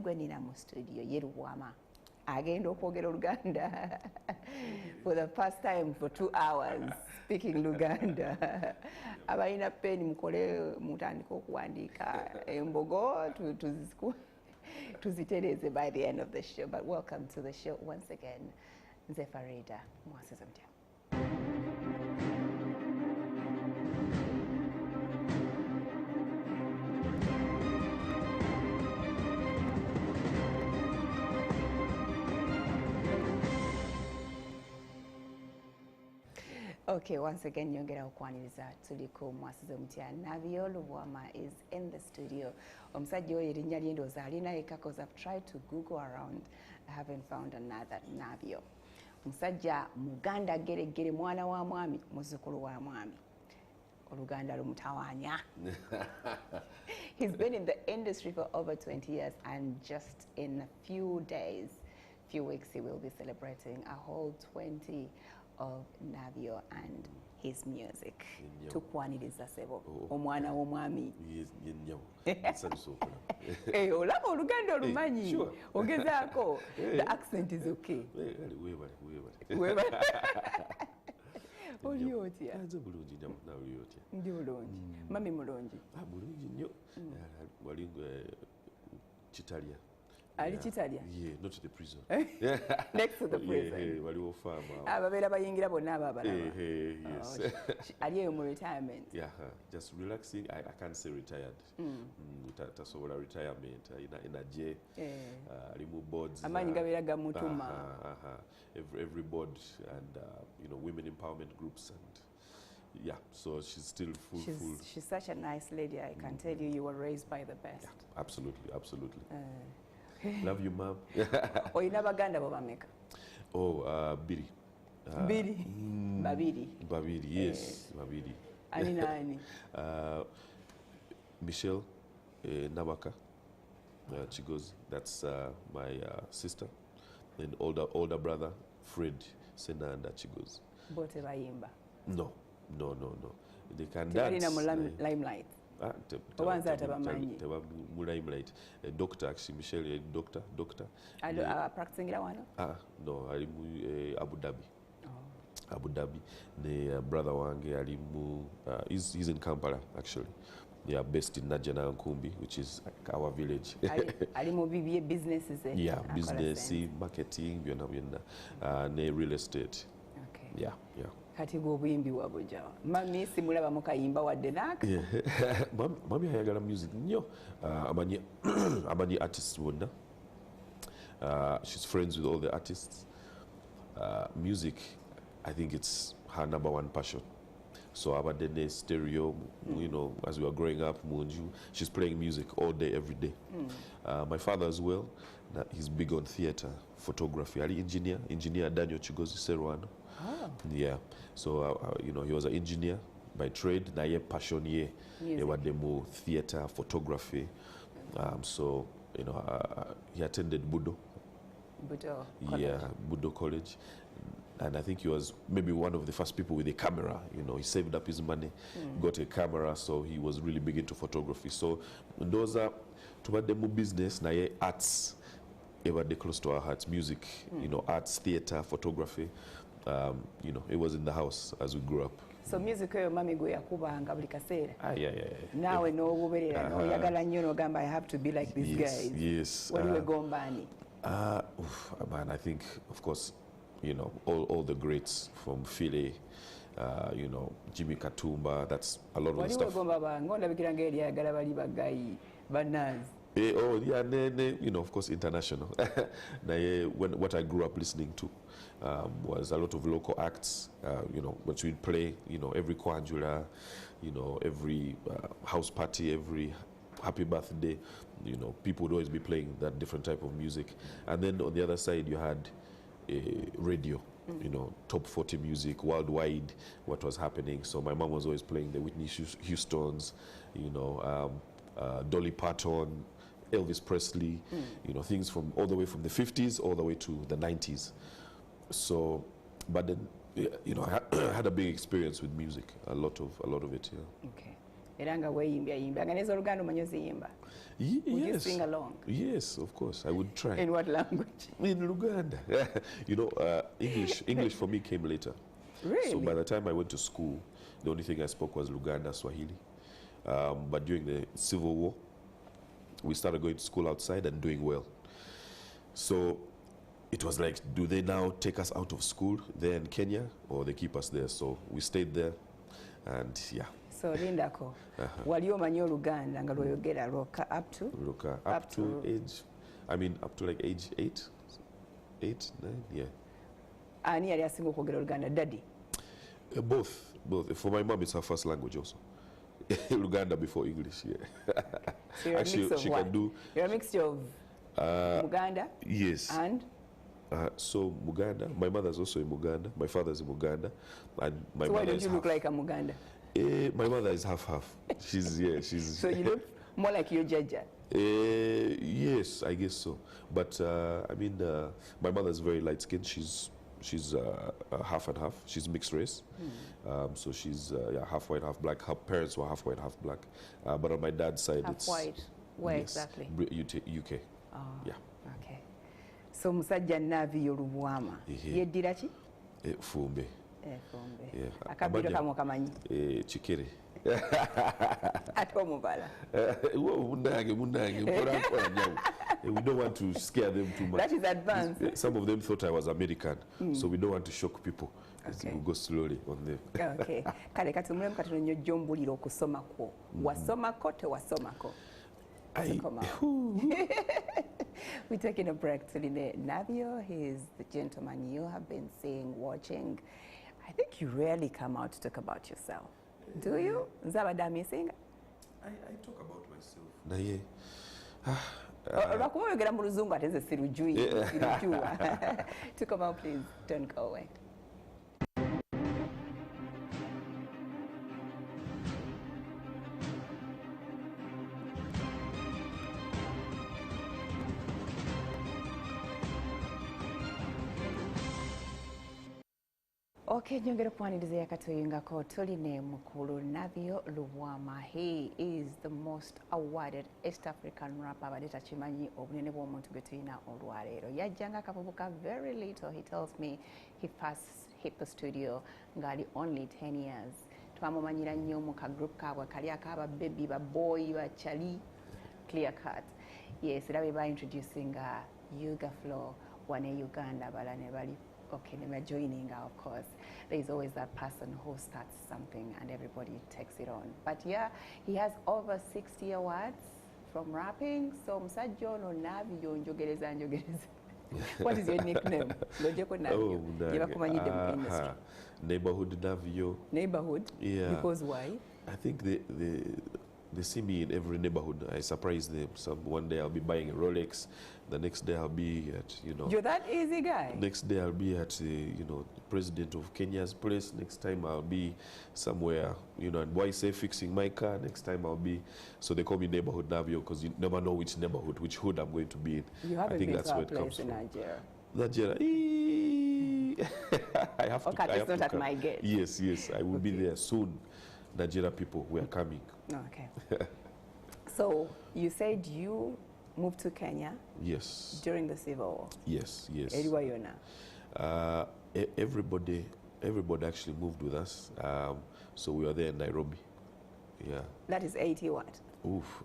gwe nina mu studio ye Lubwama agenda okwogera Luganda for the first time for 2 hours speaking Luganda. Abalina peni mukole mutandika okuwandiika embogo tuzitereze by the end of the show. But welcome to the show once again. Nze Farida, MWASUZE MUTYA. Okay, once again, nyongera okwaniriza tuliko MWASUZE MUTYA. Navio Lubwama is in the studio. Omusajja oyo erinnya lye ndowooza alina eka because I've tried to Google around. I haven't found another Navio. Omusajja Muganda geregere, mwana wa mwami, muzzukulu wa mwami. Oluganda lumutawaanya. He's been in the industry for over 20 years and just in a few weeks, he will be celebrating a whole 20 of Navio and his music. Tukwaniriza sebo omwana w'omwami. Olaba oluganda olumanyi ogezaako. The accent is okay. Oli otya? Nze bulungi nawe otya? Ndi bulungi. Mami mulungi. Bulungi nnyo. Wali Kitalia. Ali Kitalia? Yeah, not to the prison. Next to the prison. Yeah, waliwo farm. Ababeera bayingira bonna abo abalaba. Yes. Ali eyo mu retirement. Yeah, just relaxing. I can't say retired. Tasobola retirement in a J. Ali mu boards. Amanyi gabeera gamutuma. Every board and women empowerment groups and yeah, so she's still full. She's such a nice lady. I can tell you were raised by the best. Yeah, absolutely. Love you, mom. Oyina baganda bo bameka? Oh, Biri. Babiri, yes, Babiri. Ani nani? Michelle Nabaka. She goes. That's my sister. And older brother, Fred Senanda. She goes. Bote bayimba? No. They can dance. Limelight. Limelight. Doctor, actually, Michelle, doctor. Practicing one? No, I'm Abu Dhabi. Abu Dhabi. The brother wange he's in Kampala, actually. They are based in Najana Nkumbi, which is our village. Ali businesses. Yeah, business, marketing, real estate. Okay. Yeah. Kati bw'obuyimbi wabuja mami simulaba mukayimba wadde naka. Mami ayagala music nnyo. Amanyi artists bonna. She's friends with all the artists. Music, I think it's her #1 passion. So abadde ne stereo, as we were growing up, munju, she's playing music all day, every day. My father as well, he's big on theater, photography. Ali engineer Daniel Chigozi Serwano. Yeah, so he was an engineer by trade. Na ye passion ye ewademu theater, photography. So he attended Budo College. Yeah, Budo College. And I think he was maybe one of the first people with a camera. He saved up his money, got a camera, so he was really big into photography. So those are tubademu business na ye arts. Ever close to our hearts, music, arts, theater, photography. It was in the house as we grew up. So music yo mami gwe yakubanga buli kaseera. Yeah. Nawe n'obuberera n'oyagala nnyo n'ogamba I have to be like these guys. Yes. Waliwe gombani? Man, I think, of course, all the greats from Philly, Jimmy Katumba, that's a lot of the stuff. Waliwe gomba banga ondabikira ngeri ayagala bali bagayi banazi. Of course, international. What I grew up listening to was a lot of local acts. Which we'd play, every Kwanjula, every house party, every happy birthday. People would always be playing that different type of music. And then on the other side, you had radio. Top 40 music worldwide, what was happening. So my mom was always playing the Whitney Houstons, Dolly Parton, Elvis Presley, things from all the way from the 50s all the way to the 90s. So, but then, I had a big experience with music, a lot of it. Yeah. Okay. Era nga weeyimbya nga n'ez'Oluganda omanyi oziyimba? Would you sing along? Yes, of course. I would try. In what language? In Luganda. You know, English for me came later. Really? So by the time I went to school, the only thing I spoke was Luganda, Swahili. But during the Civil War, we started going to school outside and doing well. So it was like, do they now take us out of school there in Kenya, or they keep us there? So we stayed there, and yeah. So lindako, wali omanyi Oluganda nga lw'oyogera lwokka up to age, I mean up to like age 8, 9, yeah. Ani yali asinga okwogera Oluganda, daddy? Both. For my mom, it's her first language also. Luganda before English, yeah. So you're actually, a mix of she what? can do. You're a mixture of Muganda? Yes. And? So Muganda, my mother's also in Muganda, my father's in Muganda, and my so mother is half. why don't you look like a Muganda? My mother is half. She's. So you look more like your Jaja? Yes, I guess so. But I mean, my mother is very light skinned. She's half and half. She's mixed race. So she's half white, half black. Her parents were half white, half black. But on my dad's side, half it's white. Where yes, exactly? UK. Oh, yeah. Okay. So musajja Navio Lubwama. Yeddira ki? Fumbe. Fumbe. Yeah. Akabbiro kamu kamanyi? Chikere. Ate omubala. Munange. We don't want to scare them too much. That is advanced. Some of them thought I was American, so we don't want to shock people. Okay. We'll go slowly on them. Okay. Kale kati mulemu katonyo jjombulira okusoma kwo. Wasomako tewasomako. We're taking a break to Navio. He's the gentleman you have been seeing, watching. I think you rarely come out to talk about yourself. Do you? Nzabadde missing? I talk about myself. Naye. Lwakuba oyogera mu Luzungu ate nze sirujuwa. To come out, please, don't go away. Okay, nyongera okwaniriza yakatuyingako tuli ne mukulu Navio Lubwama. He is the most awarded East African rapper abadde takimanyi obunene bw'omuntu gwe tulina olwaleero. Yajjanga akavubuka very little. He tells me he first hit the studio ng'ali only 10 years. Twamumanyira nnyo mu ka group kaabwe kali akaba baby ba boy ba chali clear cut. Yes, era be introducing Yuga Flow wane Uganda bala ne bali. Okay, they're joining, of course. There's always that person who starts something and everybody takes it on. But yeah, he has over 60 awards from rapping. So Msajja ono Navio njogereza. What is your nickname? Navio. Industry. Neighborhood Navio. Neighborhood? Yeah. Because why? I think they see me in every neighborhood. I surprise them. One day I'll be buying a Rolex. The next day I'll be at, You're that easy guy. Next day I'll be at, the president of Kenya's place. Next time I'll be somewhere, and why say fixing my car. Next time I'll be, so they call me Neighborhood Navio because you never know which neighborhood, which hood I'm going to be in. You haven't I think been that's to where a it comes place in from. Nigeria. I have to. Okay, it's not at my gate. Yes, I will be there soon. Nigeria people, we are coming. Okay. So you said you moved to Kenya. Yes. During the Civil War. Yes. Everybody actually moved with us. So we were there in Nairobi. Yeah. That is 80 what?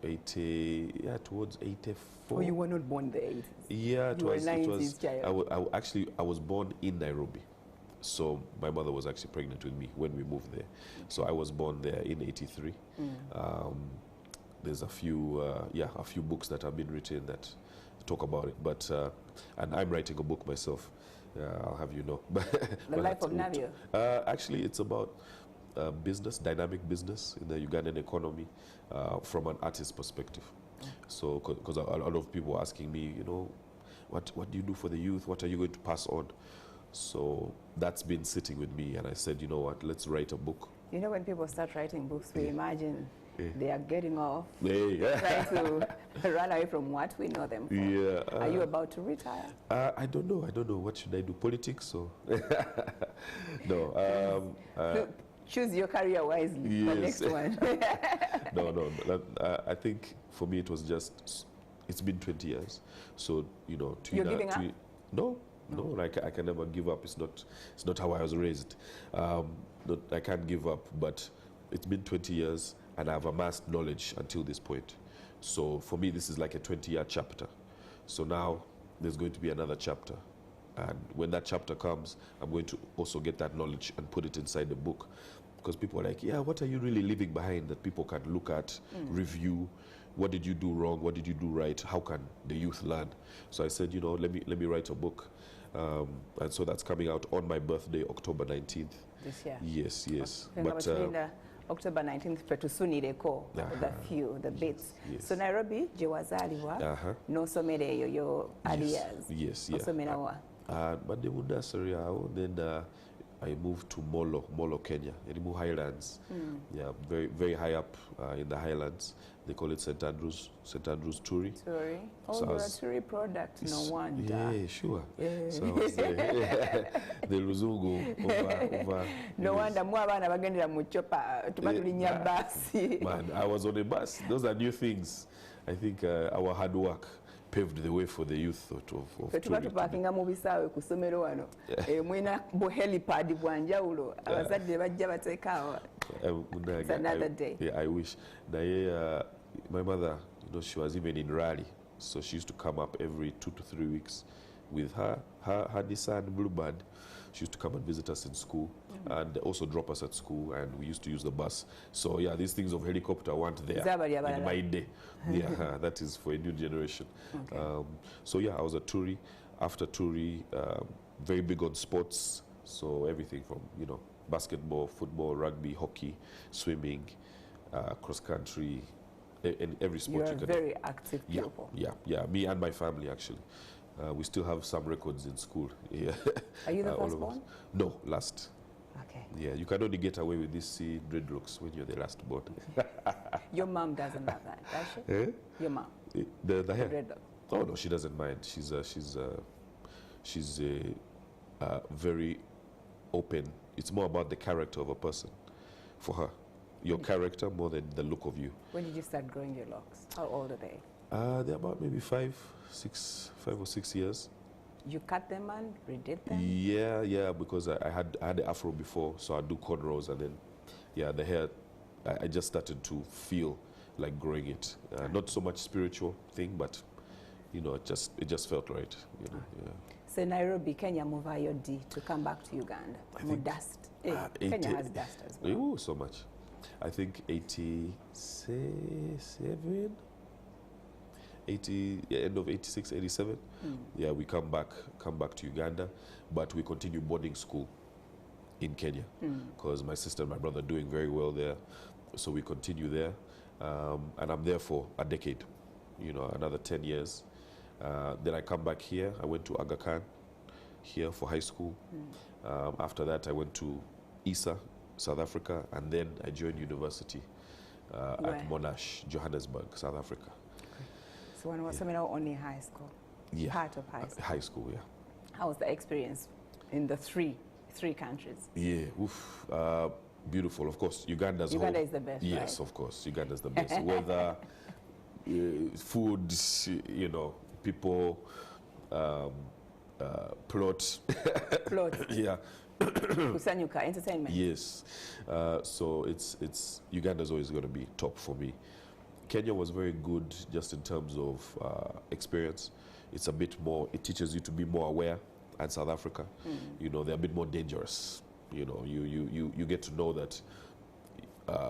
80, towards 84. Oh, you were not born the 80s? Yeah, it was. 90s child. I was born in Nairobi. So my mother was actually pregnant with me when we moved there. So I was born there in 83. There's a few books that have been written that talk about it. But and I'm writing a book myself. I'll have you know. The Life of Navio. Actually, it's about business, dynamic business in the Ugandan economy from an artist perspective. So, because a lot of people are asking me, what do you do for the youth? What are you going to pass on? So that's been sitting with me, and I said, you know what, let's write a book. When people start writing books, we imagine they are getting off, trying to run away from what we know them for. Yeah. Are you about to retire? I don't know. What should I do? Politics or? No. choose your career wisely for next one. I think for me it was just, it's been 20 years. So, you know, You're giving up? No, like I can never give up. It's not how I was raised. I can't give up, but it's been 20 years and I've amassed knowledge until this point. So for me, this is like a 20-year chapter. So now there's going to be another chapter. And when that chapter comes, I'm going to also get that knowledge and put it inside the book. Because people are like, yeah, what are you really leaving behind that people can look at, review? What did you do wrong? What did you do right? How can the youth learn? So I said, you know, let me write a book. And so that's coming out on my birthday, October 19th. This year? Yes. But October 19th, fetusunireko the bits. Yes. So Nairobi, gye wazaalibwa, n'osomera eyo your early years. Yes. Osomera wa? But they would nursery out, then I moved to Molo, Kenya, Edimu Highlands. Yeah, very, very high up in the Highlands. They call it St. Andrews Turi. Turi. Oh, so you're a Turi product, no wonder. Yeah, sure. Yeah. So I was the Luzungu over. No wonder, more abana bagendera mu chopa, tupatulinya basi. Man, I was on a bus. Those are new things. I think our hard work paved the way for the youth of Turi. Tupakinga mu bisaawe ku ssomero wano. Mwina bu helipad bwanjawulo. Abazadde bajja bateekaawo. It's another day. Yeah, I wish. My mother, you know, she was even in Raleigh, so she used to come up every 2 to 3 weeks with her Nissan Bluebird. She used to come and visit us in school and also drop us at school, and we used to use the bus. So yeah, these things of helicopter weren't there in my day. Yeah, that is for a new generation. Okay. So yeah, I was at Turi. After Turi, very big on sports. So everything from, you know, basketball, football, rugby, hockey, swimming, cross country, in every sport. You're a very active pupil. Yeah. Me and my family, actually. We still have some records in school. Yeah. Are you the first born? No, last. Okay. Yeah, you can only get away with these dreadlocks when you're the last born. Your mom doesn't have that, does she? Eh? Your mom. The hair. Dreadlock. Oh no, she doesn't mind. She's very open. It's more about the character of a person for her. Your character more than the look of you. When did you start growing your locks? How old are they? They're about maybe 5 or 6 years. You cut them and redid them? Yeah, because I had the afro before, so I do cornrows, and then, yeah, the hair, I just started to feel like growing it. Not so much spiritual thing, but, you know, it just felt right, you know. Yeah. So Nairobi, Kenya move your D to come back to Uganda. Dust. Kenya has dust as well. Oh, so much. I think 87, end of 86, 87. Yeah, we come back to Uganda, but we continue boarding school in Kenya because my sister and my brother are doing very well there. So we continue there, and I'm there for a decade, you know, another 10 years. Then I come back here. I went to Aga Khan here for high school. After that, I went to ISA, South Africa, and then I joined university at Monash, Johannesburg, South Africa. Okay. So when was only high school? Yeah. Part of high school? High school, yeah. How was the experience in the three countries? Yeah, beautiful. Of course, Uganda is the best, yes, right? Of course, Uganda is the best. Weather, food, you know, people, plot. Plot. Yeah. Kusanyuka, entertainment. Yes. So it's Uganda is always going to be top for me. Kenya was very good just in terms of experience. It's a bit more, it teaches you to be more aware, and South Africa, you know, they're a bit more dangerous. You know, you get to know that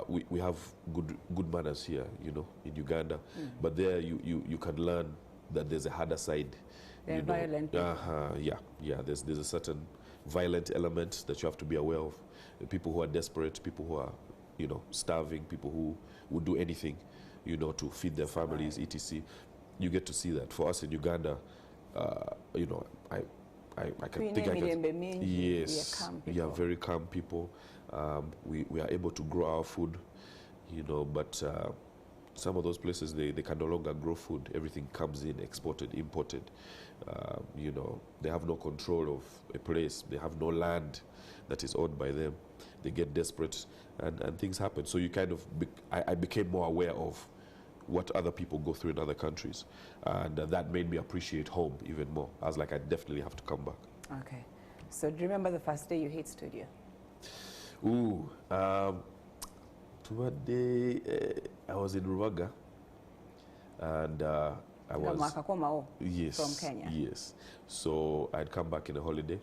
we have good manners here, you know, in Uganda, but there you can learn that there's a harder side. They're violent. Yeah. There's a certain violent element that you have to be aware of. People who are desperate, people who are, you know, starving, people who would do anything, you know, to feed their families, etc. You get to see that. For us in Uganda, you know, I can think I can. Yes, we are very calm people. We are able to grow our food, you know, but some of those places, they can no longer grow food. Everything comes in, exported, imported. You know, they have no control of a place. They have no land that is owned by them. They get desperate, and things happen. So you kind of, I became more aware of what other people go through in other countries. And that made me appreciate home even more. I was like, I definitely have to come back. Okay. So do you remember the first day you hit studio? Ooh, one day I was in Ruwaga, and I was yes, from Kenya. Yes. So I'd come back in a holiday.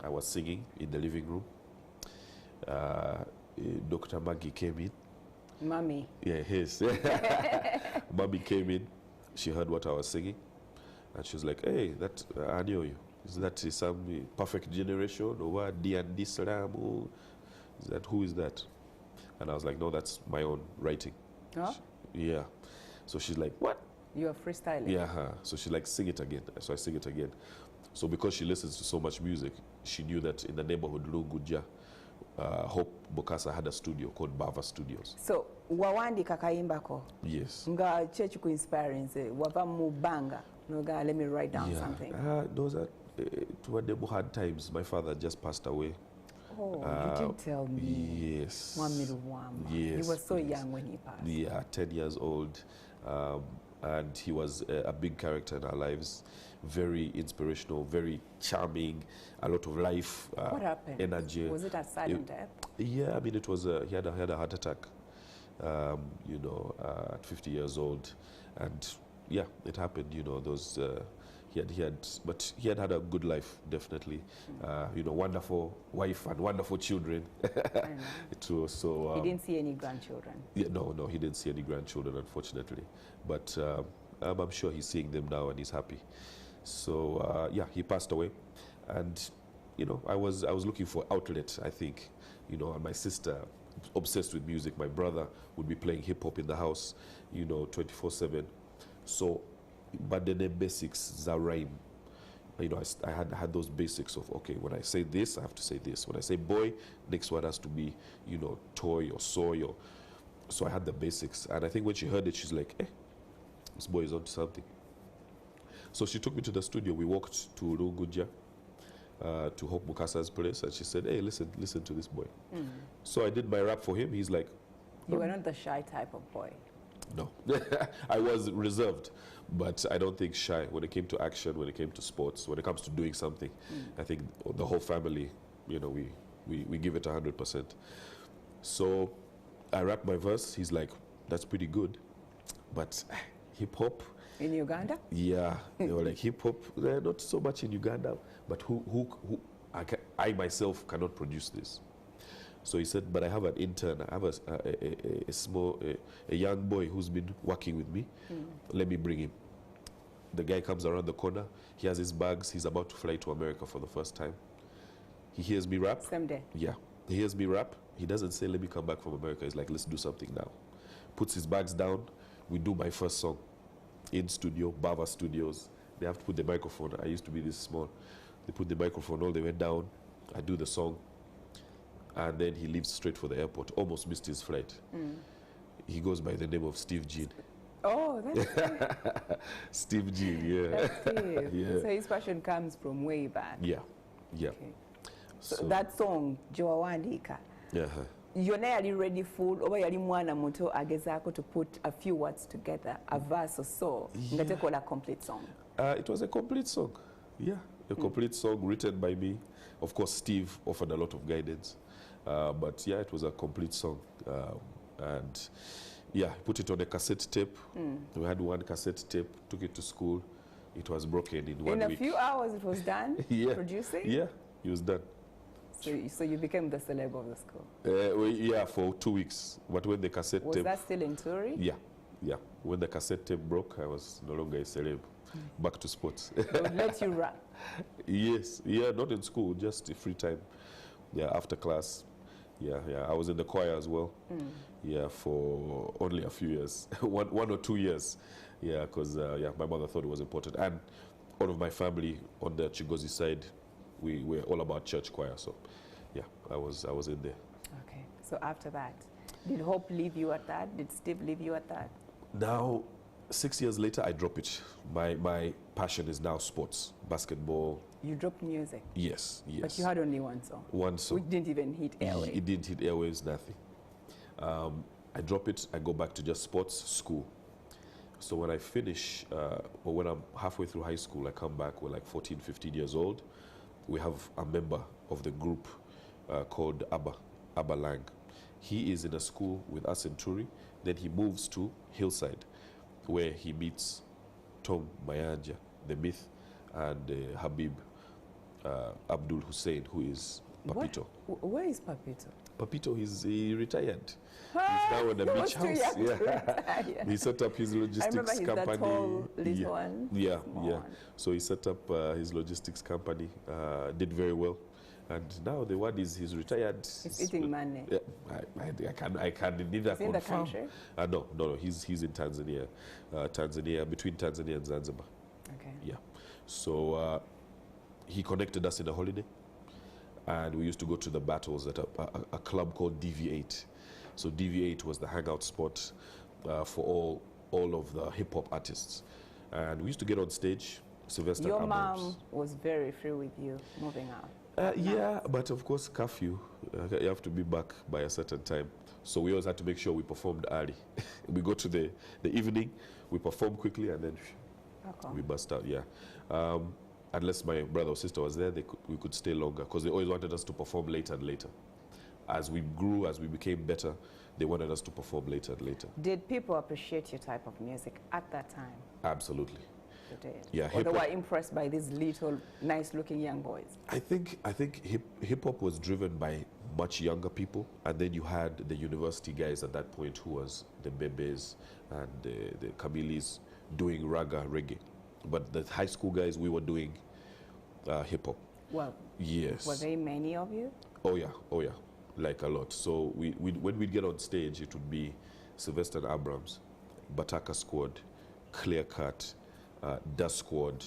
I was singing in the living room. Dr. Maggie came in. Mommy. Yeah, his. Mommy came in. She heard what I was singing, and she was like, "Hey, that I knew you. Is that some perfect generation or what? D&D Salam? Is that, who is that?" And I was like, "No, that's my own writing." Oh? Yeah. So she's like, "What?" You're freestyling. Yeah. So she's like, "Sing it again." So I sing it again. So because she listens to so much music, she knew that in the neighborhood, Lunguja, Hope Bokasa had a studio called Bava Studios. So wawandika kayimbako. Yes. Nga chechi ku inspiring se wava mubanga. Noga, let me write down something. Those are toward the hard times. My father just passed away. Oh, you didn't tell me. Yes. Yes. Yes. He was so young when he passed. Yeah, 10 years old. And he was a big character in our lives. Very inspirational, very charming, a lot of life, what happened? Energy. Was it a sudden death? Yeah, I mean, it was he had a heart attack, you know, at 50 years old, and yeah, it happened. You know, those but he had a good life, definitely. You know, wonderful wife and wonderful children. It was so. He didn't see any grandchildren. Yeah, no, he didn't see any grandchildren, unfortunately. But I'm sure he's seeing them now and he's happy. So yeah, he passed away, and you know, I was looking for outlet. I think, you know, and my sister, obsessed with music. My brother would be playing hip hop in the house, you know, 24/7. So, but then the basics, the rhyme. You know, I had those basics of, okay, when I say this, I have to say this. When I say boy, next one has to be, you know, toy or soy or. So I had the basics, and I think when she heard it, she's like, "Eh, this boy is onto something." So she took me to the studio. We walked to Lunguja, to Hope Mukasa's place, and she said, "Hey, listen to this boy." So I did my rap for him. He's like, "You were not the shy type of boy." No, I was reserved, but I don't think shy when it came to action, when it came to sports, when it comes to doing something. I think the whole family, you know, we give it 100%. So I rapped my verse. He's like, "That's pretty good, but hip hop." In Uganda? Yeah, they were like, hip hop, not so much in Uganda, but who I myself cannot produce this. So he said, "But I have an intern. I have a young boy who's been working with me. Let me bring him." The guy comes around the corner. He has his bags. He's about to fly to America for the first time. He hears me rap. Same day? Yeah. He hears me rap. He doesn't say, "Let me come back from America." He's like, "Let's do something now." Puts his bags down. We do my first song in studio, Bava Studios. They have to put the microphone. I used to be this small. They put the microphone all the way down. I do the song. And then he leaves straight for the airport. Almost missed his flight. He goes by the name of Steve Jean. Oh, that's Steve. Steve Jean, yeah. That's Steve. Yeah. So his passion comes from way back. Yeah, yeah. Okay. So that song, Joawandika, yonna yali ready full oba yali mwana muto agezaako to put a few words together, a verse or so, nga tekola complete song? It was a complete song. Yeah, a complete song written by me. Of course, Steve offered a lot of guidance. But yeah, it was a complete song. And yeah, put it on a cassette tape. We had one cassette tape, took it to school. It was broken in 1 week. In a few hours it was done? Yeah. Producing? Yeah, it was done. So you became the celeb of the school? Well, yeah, for 2 weeks. But when the cassette tape... Was that still in Turi? Yeah, yeah. When the cassette tape broke, I was no longer a celeb. Back to sports. They would let you rap? Yes, yeah, not in school, just free time. Yeah, after class. Yeah, yeah. I was in the choir as well. Yeah, for only a few years, one or 2 years. Yeah, because yeah, my mother thought it was important, and all of my family on the Chigozi side, we were all about church choir. So, yeah, I was in there. Okay. So after that, did Hope leave you at that? Did Steve leave you at that? Now, 6 years later, I drop it. My passion is now sports, basketball. You dropped music? Yes, yes. But you had only one song? One song. Which didn't even hit airwaves? It didn't hit airwaves, nothing. I drop it, I go back to just sports, school. So when I finish, or when I'm halfway through high school, I come back, we're like 14, 15 years old. We have a member of the group called Abba Lang. He is in a school with us in Turi. Then he moves to Hillside, where he meets Tom Mayanja, the myth, and Habib Abdul Hussein, who is Papito. Where is Papito? Papito, he retired. He's now in a beach house. Yeah. He set up his logistics company. That tall little one. Yeah, yeah. So he set up his logistics company, did very well. And now the word is he's retired. He's eating money. Yeah, I can neither confirm. In the country? No, he's in Tanzania. Between Tanzania and Zanzibar. Okay. Yeah. So he connected us in a holiday. And we used to go to the battles at a club called DV8. So DV8 was the hangout spot for all of the hip-hop artists. And we used to get on stage, Sylvester Your Abrams. mom was very free with you moving out? Yeah, but of course curfew, you have to be back by a certain time. So we always had to make sure we performed early. We go to the evening, we perform quickly, and then we bust out, yeah. Unless my brother or sister was there, we could stay longer, because they always wanted us to perform later and later. As we grew, as we became better, they wanted us to perform later and later. Did people appreciate your type of music at that time? Absolutely. They did? Yeah, or they were impressed by these little, nice-looking young boys? I think hip-hop was driven by much younger people, and then you had the university guys at that point, who was the Bebes and the Kamilis, doing raga, reggae. But the high school guys, we were doing hip-hop. Well, yes. Were there many of you? Oh yeah, like a lot. So when we'd get on stage, it would be Sylvester Abrams, Bataka Squad, Clear Cut, Dust Squad.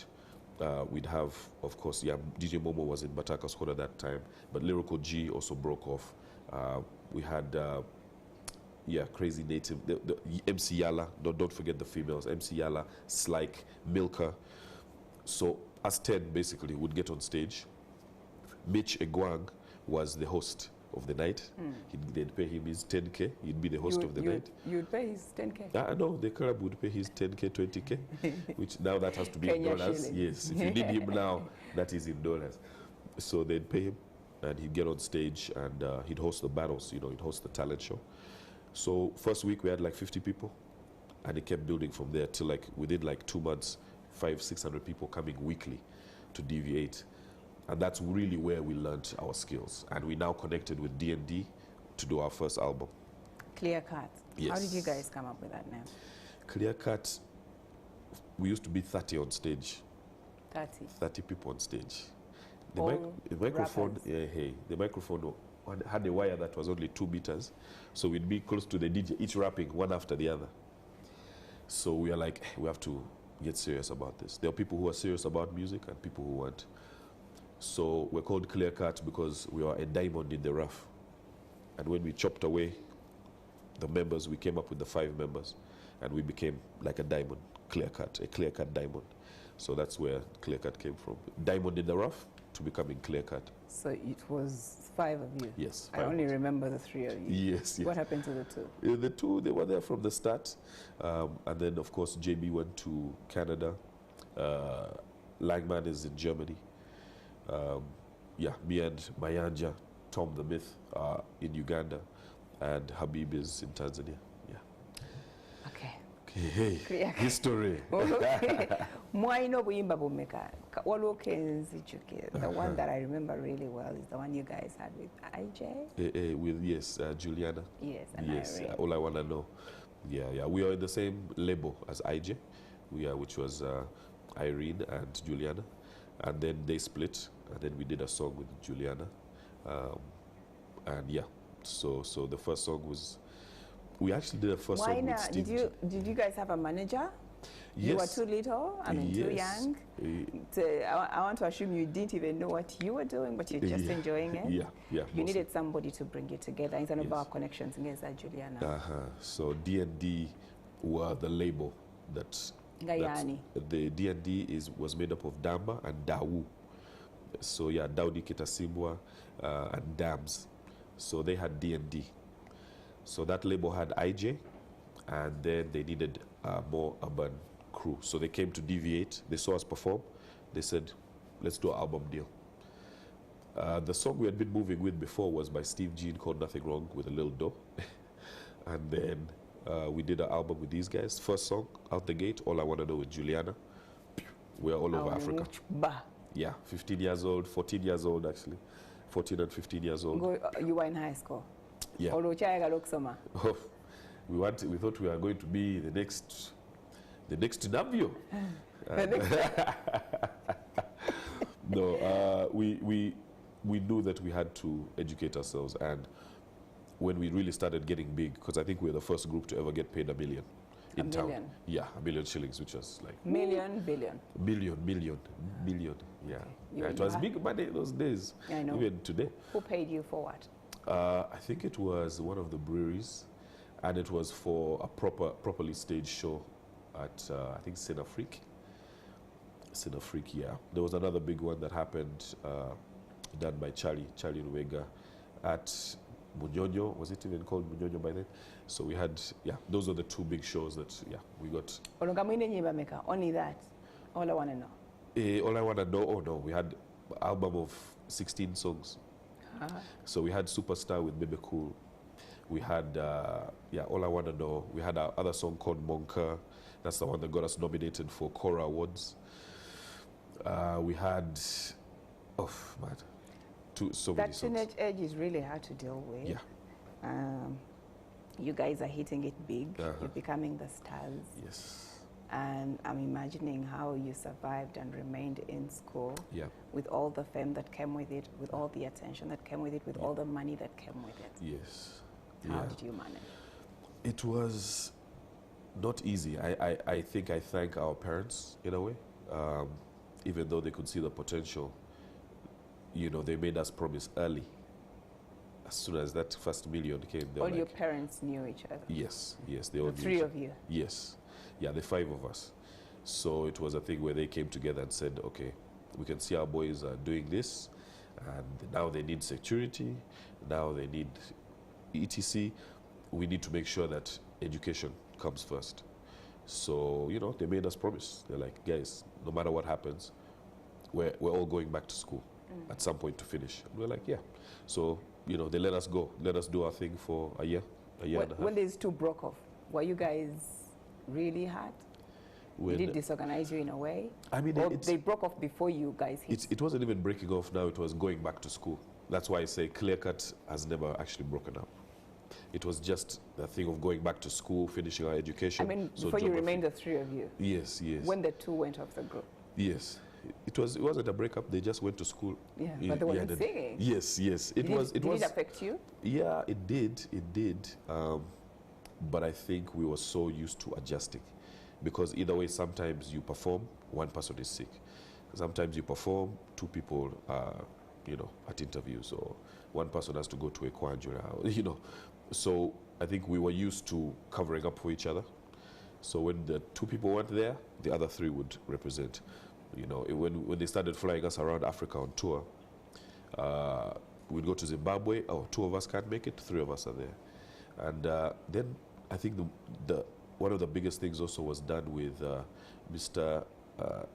We'd have, of course, yeah, DJ Momo was in Bataka Squad at that time, but Lyrical G also broke off. We had, yeah, Crazy Native, the MC Yala, don't forget the females, MC Yala, Slyke, Milka. So us 10 basically would get on stage. Mitch Egwang was the host of the night. They'd pay him his 10K. He'd be the host of the night. You'd pay his 10K? No, the club would pay his 10K, 20K, which now that has to be in dollars. Shilling. Yes, if you need him now, that is in dollars. So they'd pay him, and he'd get on stage, and he'd host the battles, he'd host the talent show. So first week we had like 50 people, and it kept building from there till like within like 2 months, 500-600 people coming weekly to DV8. And that's really where we learned our skills. And we now connected with D&D to do our first album. Clear Cut. Yes. How did you guys come up with that name? Clear Cut, we used to be 30 on stage. 30 people on stage. The microphone, the microphone had a wire that was only 2 meters. So we'd be close to the DJ, each rapping one after the other. So we are like, we have to get serious about this. There are people who are serious about music and people who weren't. So we're called Clear Cut because we are a diamond in the rough. And when we chopped away the members, we came up with the 5 members, and we became like a diamond, Clear Cut, a Clear Cut diamond. So that's where Clear Cut came from. Diamond in the rough to becoming Clear Cut. So it was 5 of you? Yes. I only remember the 3 of you. Yes. What happened to the 2? The 2, they were there from the start. And then, of course, JB went to Canada. Langman is in Germany. Yeah, me and Mayanja, Tom the Myth, are in Uganda, and Habib is in Tanzania. Yeah. Okay. Hey, history. Mwaino buyimba bumeka. Waliwo kenzijuke. The one that I remember really well is the one you guys had with IJ. With Juliana. Yes, and yes, Irene. All I Wanna Know. Yeah. We are in the same label as IJ, which was Irene and Juliana, and then they split. And then we did a song with Juliana, and yeah, so the first song was, we actually did a first song with Steve. Did you guys have a manager? Yes. You were too little, too young. I want to assume you didn't even know what you were doing, but you're just enjoying it. Yeah. You needed somebody to bring you together. It's about connections against Juliana. So D&D were the label that the D&D was made up of Damba and Dawu. So yeah, Daudi Kitasimbwa and Dams. So they had D&D. So that label had IJ, and then they needed a more urban crew. So they came to Deviate. They saw us perform. They said, let's do an album deal. The song we had been moving with before was by Steve Jean called Nothing Wrong with a Little Dough. And then we did an album with these guys. First song, out the gate, All I Want to Know with Juliana. We're all over Africa. Yeah, 15 years old, 14 years old actually. 14 and 15 years old. You were in high school? Yeah. Oh, we thought we were going to be the next Navio. No, we knew that we had to educate ourselves, and when we really started getting big, because I think we were the first group to ever get paid $1 million in town. Yeah, $1 million shillings, which was like million. Yeah, it was big money those days. Yeah, I know. Even today. Who paid you for what? I think it was one of the breweries, and it was for a properly staged show at I think Sinafrique, yeah. There was another big one that happened done by Charlie Nwega at Munyonyo. Was it even called Munyonyo by then? So we had, yeah, those are the two big shows that, yeah, we got. Only that? All I Want to Know? All I Want to Know, oh no, we had an album of 16 songs. So we had Superstar with Bebe Cool. We had, yeah, All I Want to Know. We had our other song called Monka. That's the one that got us nominated for Cora Awards. We had, oh man, so many songs. That teenage age is really hard to deal with. Yeah. You guys are hitting it big. You're becoming the stars. Yes. And I'm imagining how you survived and remained in school, yeah, with all the fame that came with it, with all the attention that came with it, with all the money that came with it. Yes. How did you manage? It was not easy. I think I thank our parents in a way. Even though they could see the potential, you know, they made us promise early. As soon as that first million came, they were all like, your parents knew each other? Yes, they all knew. The three of you? Yes. Yeah, the 5 of us. So it was a thing where they came together and said, okay, we can see our boys are doing this, and now they need security, now they need ETC. We need to make sure that education comes first. So, you know, they made us promise. They're like, guys, no matter what happens, we're all going back to school at some point to finish. And we're like, yeah. So, you know, they let us go, let us do our thing for a year and a half. When these two broke off, were you guys really hurt? Did it disorganize you in a way? I mean, or they broke off before you guys hit? It wasn't even breaking off now, it was going back to school. That's why I say Clear Cut has never actually broken up. It was just the thing of going back to school, finishing our education. I mean, before you remained the 3 of you? Yes. When the 2 went off the group? Yes. It wasn't a breakup, they just went to school. Yeah, but they weren't singing. Yes. Did it affect you? Yeah, it did. But I think we were so used to adjusting, because either way, sometimes you perform, one person is sick. Sometimes you perform, 2 people are, you know, at interviews, or one person has to go to a Kwanjura, you know. So I think we were used to covering up for each other. So when the 2 people weren't there, the other 3 would represent. You know, when they started flying us around Africa on tour, we'd go to Zimbabwe. Oh, 2 of us can't make it, 3 of us are there. And then I think one of the biggest things also was done with Mr.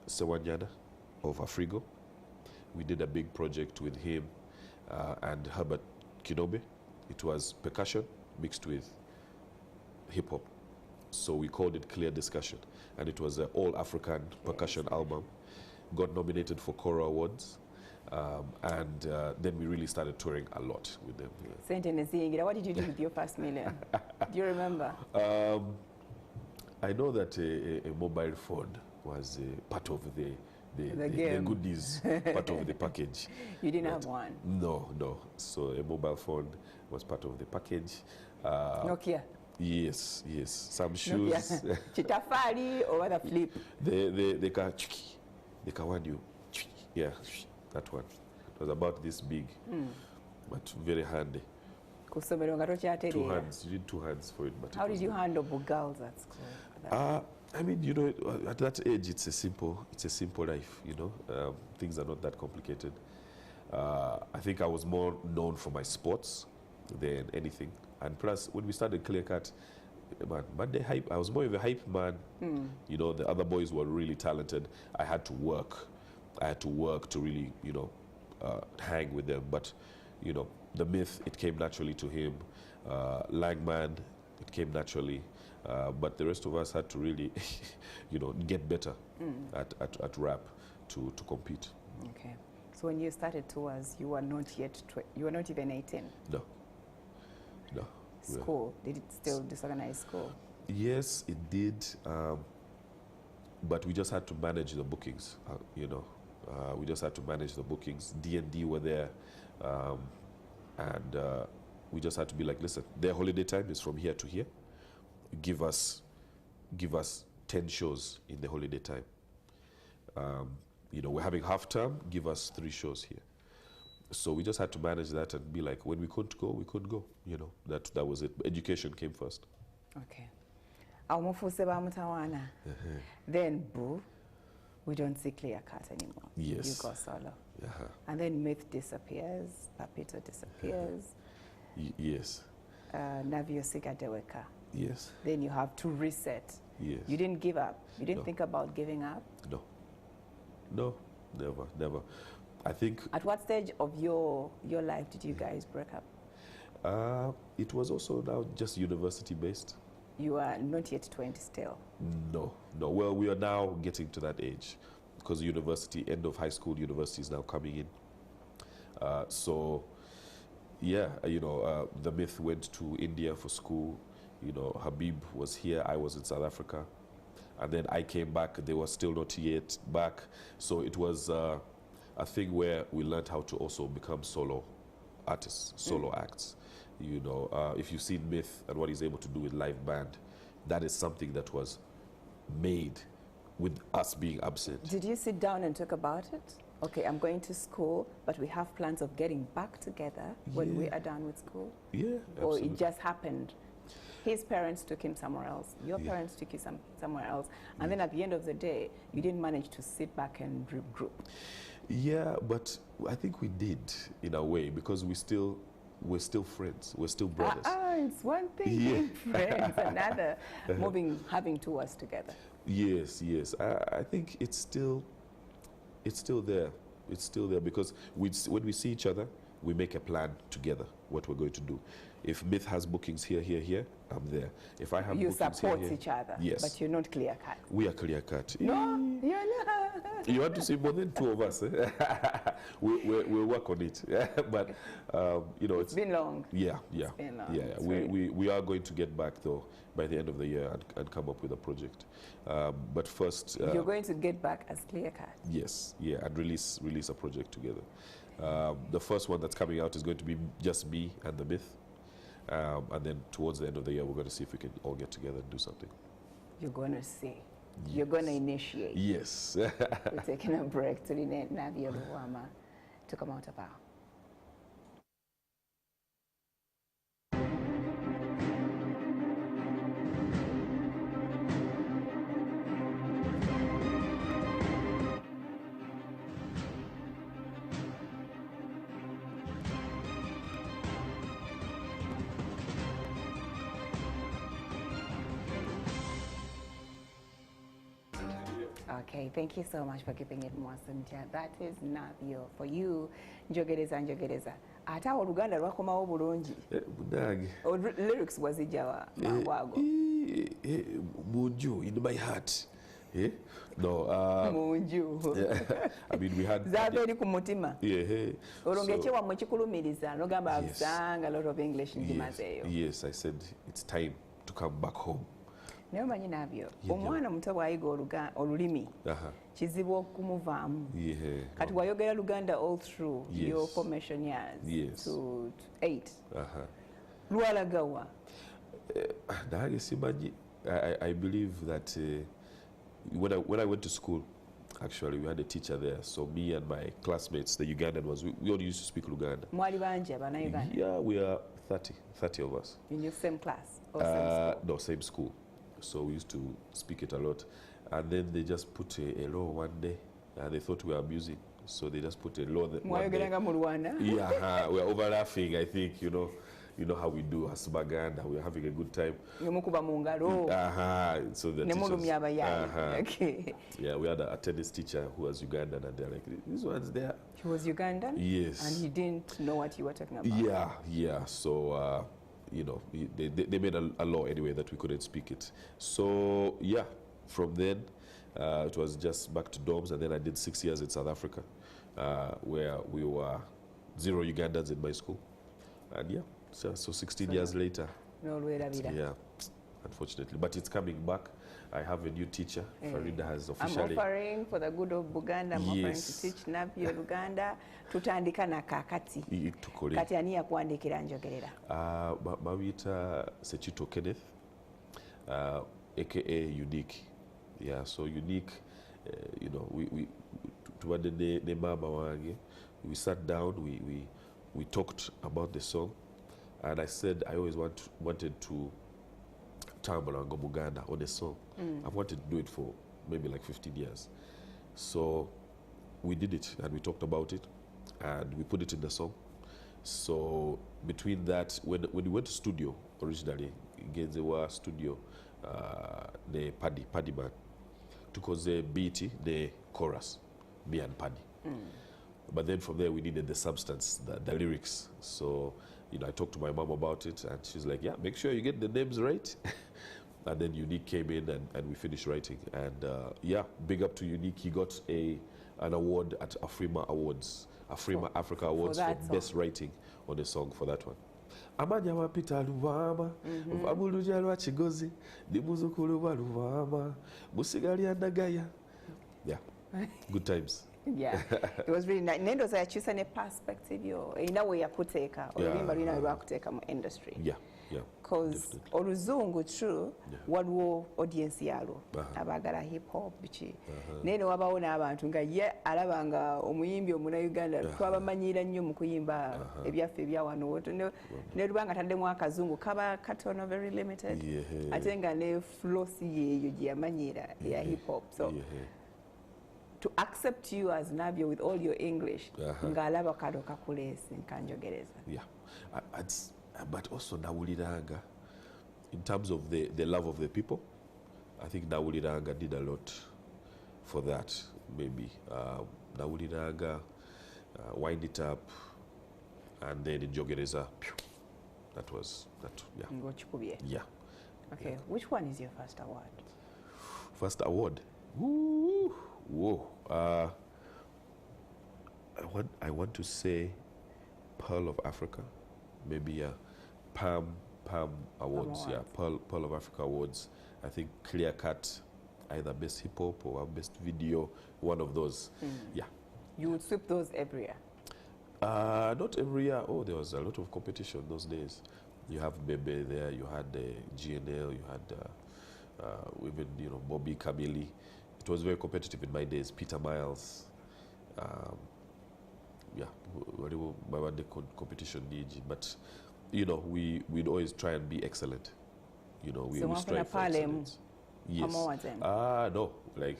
Sewanyana of Afrigo. We did a big project with him and Herbert Kinobe. It was percussion mixed with hip hop. So we called it Clear Discussion. And it was an all-African percussion album. Got nominated for Cora Awards. And then we really started touring a lot with them. Yeah. What did you do with your first million? Do you remember? I know that a mobile phone was part of the goodies, part of the package. You didn't have one? No. So a mobile phone was part of the package. Nokia? Yes. Some shoes. Chitafari or the flip? They can warn you. Yeah, that one. It was about this big, but very handy. kusomero nga Two tokyatereera. hands. You need two hands for it. But How did you handle girls at school? I mean, you know, at that age, it's a simple life. You know, things are not that complicated. I think I was more known for my sports than anything, and plus, when we started Clear Cut, man, the hype. I was more of a hype man. You know, the other boys were really talented. I had to work. To really, you know, hang with them. But, you know, the myth, it came naturally to him. Langman, it came naturally. But the rest of us had to really, you know, get better at rap to compete. Okay. So when you started tours, you were not yet, you were not even 18? No. School, did it still disorganize school? Yes, it did. But we just had to manage the bookings, you know. We just had to manage the bookings. D&D were there. And we just had to be like, listen, their holiday time is from here to here. Give us 10 shows in the holiday time. You know, we're having half term, give us 3 shows here. So we just had to manage that and be like, when we couldn't go, we couldn't go. You know, that was it. Education came first. Okay. Then, boo, we don't see Clear Cut anymore. Yes. You go solo. And then Myth disappears, Papito disappears. Yes. Navio Sigadeweka. Yes. Then you have to reset. Yes. You didn't give up. You didn't think about giving up? No, never. I think. At what stage of your life did you guys break up? It was also now just university based. You are not yet 20 still? No. Well, we are now getting to that age because university, end of high school, university is now coming in. So, yeah, you know, the Myth went to India for school. You know, Habib was here, I was in South Africa. And then I came back, they were still not yet back. So it was a thing where we learned how to also become solo artists, solo acts. You know, if you've seen Myth and what he's able to do with live band, that is something that was made with us being absent. Did you sit down and talk about it? Okay, I'm going to school, but we have plans of getting back together when we are done with school? Yeah, absolutely. Or it just happened? His parents took him somewhere else. Your parents took you somewhere else. And then at the end of the day, you didn't manage to sit back and regroup. Yeah, but I think we did in a way because we're still friends. We're still brothers. It's one thing being friends, another having tours together. Yes. I think it's still there. It's still there because when we see each other, we make a plan together what we're going to do. If Myth has bookings here, I'm there. If I have bookings support here, each other, yes. But you're not Clear Cut. We are Clear Cut. No, you're not. You want to see more than 2 of us? We'll work on it. But you know, it's been long. Yeah. It's been long. Yeah. We are going to get back though by the end of the year and come up with a project. But first, you're going to get back as Clear Cut. Yes, and release a project together. The first one that's coming out is going to be just me and the Myth. And then towards the end of the year, we're going to see if we can all get together and do something. You're going to see. Yes. You're going to initiate. Yes. We're taking a break to Navio to come out of our. Okay, thank you so much for keeping it MWASUZE MUTYA. That is Navio for you. Njogereza. Ate awo Oluganda lwakomawo bulungi. Bunange. Lyrics wazijja wago. Munju in my heart. No. Munju. I mean, we had. Zaava eri ku mutima. Yeah. Olongeche wamwe kikulumiriza nogamba I've sang a lot of English njimazeeyo. Yes, I said it's time to come back home. Naye omanyi Navio, omwana muto bw'ayiga olulimi kizibu okumuvaamu. Kati wayogera Luganda all through your formation years to 8. Lwalagawa. Nange simanyi. I believe that when I went to school, actually we had a teacher there. So me and my classmates, the Ugandan ones, we all used to speak Luganda. Mwali banji abana Uganda? Yeah, we are 30 of us. In your same class or same school? No, same school. So we used to speak it a lot. And then they just put a law one day, and they thought we were abusing. So they just put a law that one day. Yeah, we were over laughing, I think, you know how we do as Baganda, we were having a good time. So the teachers, Okay. Yeah, we had a tennis teacher who was Ugandan, and they're like, these ones there. He was Ugandan? Yes. And he didn't know what you were talking about? Yeah. So, they made a law anyway that we couldn't speak it. So, yeah, from then, it was just back to dorms, and then I did 6 years in South Africa, where we were 0 Ugandans in my school. And yeah, so 16 years later. Yeah, unfortunately. But it's coming back. I have a new teacher. Farida has officially... I'm offering for the good of Buganda. I'm offering to teach Navio Luganda. Tutandika na kakati. Kati ani yakuandikira njogerera. Mawita Sechito Kenneth, aka Unique. Yeah, so Unique, we the mama wange. We sat down, we talked about the song, and I said I always wanted to Tambalango Buganda on a song. I've wanted to do it for maybe like 15 years. So we did it, and we talked about it, and we put it in the song. So between that, when we went to studio originally, Genzewa studio, the Paddy man, because the beat, the chorus, me and Paddy. But then from there, we needed the substance, the lyrics. So, I talked to my mom about it, and she's like, yeah, make sure you get the names right. And then Unique came in, and we finished writing. And yeah, big up to Unique. He got an award at Afrima Awards, Afrima Africa Awards for best writing on a song for that one. Amanya wapita luvama, vabuluja lwa chigozi, dibuzukulu wa luvama, musigali andagaya. Yeah, good times. Yeah, it was really nice. Nendo za yachusa ne perspective yo ina we yakuteka oluyimba lina we bakuteka mu industry. Yeah. Because oluzungu true waliwo audience yalo abagala hip hop bichi neno wabaona abantu nga ye alabanga omuyimbi omuna Uganda twabamanyira nnyo mu kuyimba ebyaffe ebya wano woto ne lubanga taddemu akazungu kaba katono very limited ate nga ne flow yeyo gyamanyira ya hip hop. So to accept you as Navio with all your English, ngalaba kadoka kulesi nkanjogereza. Yeah, but also Nawuliranga, in terms of the love of the people, I think Nawuliranga did a lot for that. Maybe Nawuliranga, Wind It Up, and then in Jogereza, that. Yeah. Okay, yeah. Which one is your first award? First award? Woo! Whoa. I want to say Pearl of Africa, maybe Palm Awards, Pearl of Africa Awards. I think clear cut, either best hip hop or best video, one of those. Yeah. You would sweep those every year? Not every year. Oh, there was a lot of competition those days. You have Bebe there, you had GNL, you had even Bobby Kamili. It was very competitive in my days. Peter Miles, yeah, whatever the competition needs. But we'd always try and be excellent. We strive for excellence. Yes. No, like